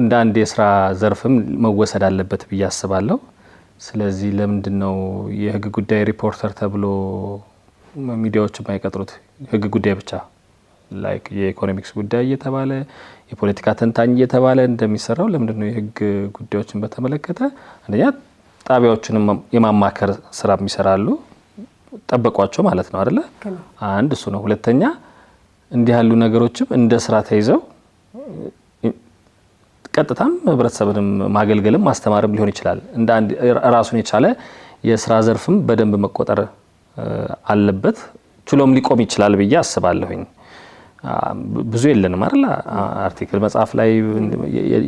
እንደ አንድ የስራ ዘርፍም መወሰድ አለበት ብዬ አስባለሁ። ስለዚህ ለምንድነው የህግ ጉዳይ ሪፖርተር ተብሎ ሚዲያዎች የማይቀጥሩት? ህግ ጉዳይ ብቻ ላይክ የኢኮኖሚክስ ጉዳይ እየተባለ የፖለቲካ ተንታኝ እየተባለ እንደሚሰራው ለምንድነው የህግ ጉዳዮችን በተመለከተ አንደኛ ጣቢያዎችንም የማማከር ስራ የሚሰራሉ ጠበቋቸው ማለት ነው አይደለ? አንድ እሱ ነው። ሁለተኛ እንዲህ ያሉ ነገሮችም እንደ ስራ ተይዘው ቀጥታም ህብረተሰብንም ማገልገልም ማስተማርም ሊሆን ይችላል። እንደ አንድ ራሱን የቻለ የስራ ዘርፍም በደንብ መቆጠር አለበት። ችሎም ሊቆም ይችላል ብዬ አስባለሁኝ። ብዙ የለንም አይደል? አርቲክል መጽሐፍ ላይ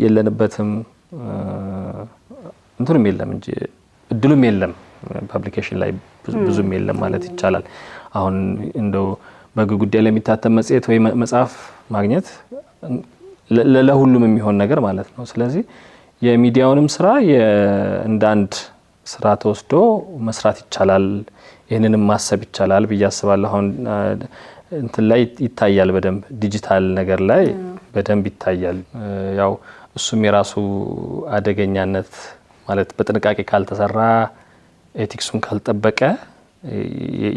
የለንበትም እንትንም የለም እንጂ እድሉም የለም። ፐብሊኬሽን ላይ ብዙም የለም ማለት ይቻላል። አሁን እንደው በህግ ጉዳይ ላይ የሚታተም መጽሔት ወይ መጽሐፍ ማግኘት ለሁሉም የሚሆን ነገር ማለት ነው። ስለዚህ የሚዲያውንም ስራ እንደ አንድ ስራ ተወስዶ መስራት ይቻላል። ይህንንም ማሰብ ይቻላል ብዬ አስባለሁ። አሁን እንትን ላይ ይታያል በደንብ ዲጂታል ነገር ላይ በደንብ ይታያል። ያው እሱም የራሱ አደገኛነት ማለት በጥንቃቄ ካልተሰራ ኤቲክሱን ካልጠበቀ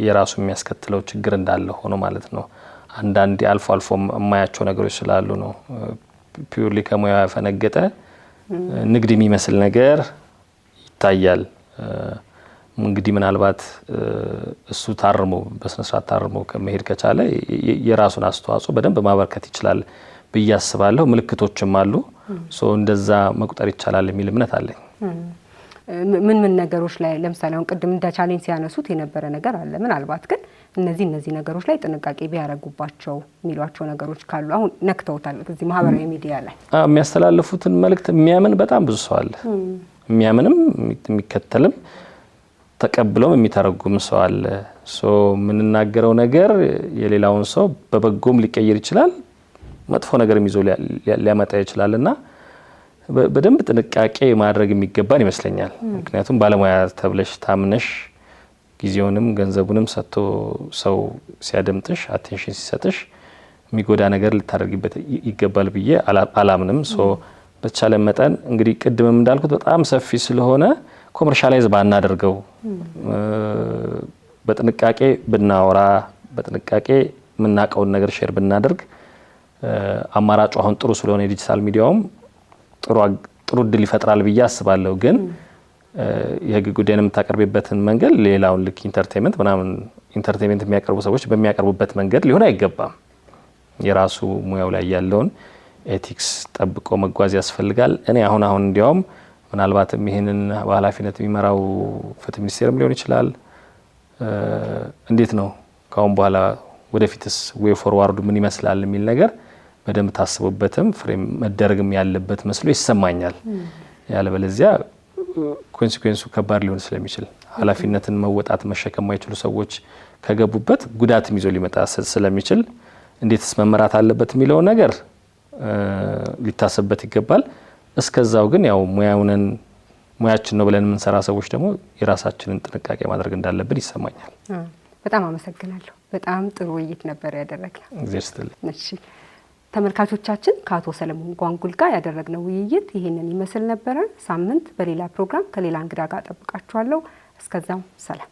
የራሱ የሚያስከትለው ችግር እንዳለ ሆኖ ማለት ነው። አንዳንድ አልፎ የማያቸው ነገሮች ስላሉ ነው። ፒውርሊ ከሙያ ያፈነገጠ ንግድ የሚመስል ነገር ይታያል። እንግዲህ ምናልባት እሱ ታርሞ በስነ ስርዓት ታርሞ ከመሄድ ከቻለ የራሱን አስተዋጽኦ በደንብ ማበርከት ይችላል ብዬ አስባለሁ። ምልክቶችም አሉ። እንደዛ መቁጠር ይቻላል የሚል እምነት አለኝ። ምን ነገሮች ላይ ለምሳሌ አሁን ቅድም እንደ ቻሌንጅ ሲያነሱት የነበረ ነገር አለ። ምናልባት ግን እነዚህ ነገሮች ላይ ጥንቃቄ ቢያደርጉባቸው የሚሏቸው ነገሮች ካሉ አሁን ነክተውታል። እዚህ ማህበራዊ ሚዲያ ላይ የሚያስተላልፉትን መልእክት የሚያምን በጣም ብዙ ሰው አለ። የሚያምንም የሚከተልም ተቀብሎም የሚተረጉም ሰው አለ። የምንናገረው ነገር የሌላውን ሰው በበጎም ሊቀይር ይችላል፣ መጥፎ ነገርም ይዞ ሊያመጣ ይችላልና በደንብ ጥንቃቄ ማድረግ የሚገባን ይመስለኛል። ምክንያቱም ባለሙያ ተብለሽ ታምነሽ ጊዜውንም ገንዘቡንም ሰጥቶ ሰው ሲያደምጥሽ አቴንሽን ሲሰጥሽ የሚጎዳ ነገር ልታደርግበት ይገባል ብዬ አላምንም። በተቻለ መጠን እንግዲህ ቅድምም እንዳልኩት በጣም ሰፊ ስለሆነ ኮመርሻላይዝ ባናደርገው በጥንቃቄ ብናወራ በጥንቃቄ የምናውቀውን ነገር ሼር ብናደርግ አማራጩ አሁን ጥሩ ስለሆነ የዲጂታል ሚዲያውም ጥሩ እድል ይፈጥራል ብዬ አስባለሁ። ግን የህግ ጉዳይን የምታቀርብበትን መንገድ ሌላውን ልክ ኢንተርቴይንመንት የሚያቀርቡ ሰዎች በሚያቀርቡበት መንገድ ሊሆን አይገባም። የራሱ ሙያው ላይ ያለውን ኤቲክስ ጠብቆ መጓዝ ያስፈልጋል። እኔ አሁን እንዲያውም ምናልባትም ይሄንን በኃላፊነት የሚመራው ፍትህ ሚኒስቴርም ሊሆን ይችላል እንዴት ነው ካሁን በኋላ ወደፊትስ ዌይ ፎርዋርዱ ምን ይመስላል የሚል ነገር በደንብ ታስቦበትም ፍሬም መደረግም ያለበት መስሎ ይሰማኛል። ያለበለዚያ ኮንሲኩዌንሱ ከባድ ሊሆን ስለሚችል ኃላፊነትን መወጣት መሸከም የማይችሉ ሰዎች ከገቡበት ጉዳትም ይዞ ሊመጣ ስለሚችል እንዴትስ መመራት አለበት የሚለው ነገር ሊታሰብበት ይገባል። እስከዛው ግን ያው ሙያችን ነው ብለን የምንሰራ ሰዎች ደግሞ የራሳችንን ጥንቃቄ ማድረግ እንዳለብን ይሰማኛል። በጣም አመሰግናለሁ። በጣም ጥሩ ውይይት ነበር ያደረግነው። እግዚአብሔር ይስጥልኝ። እሺ ተመልካቾቻችን ከአቶ ሰለሞን ጓንጉል ጋር ያደረግነው ውይይት ይሄንን ይመስል ነበር። ሳምንት በሌላ ፕሮግራም ከሌላ እንግዳ ጋር ጠብቃችኋለሁ። እስከዛው ሰላም።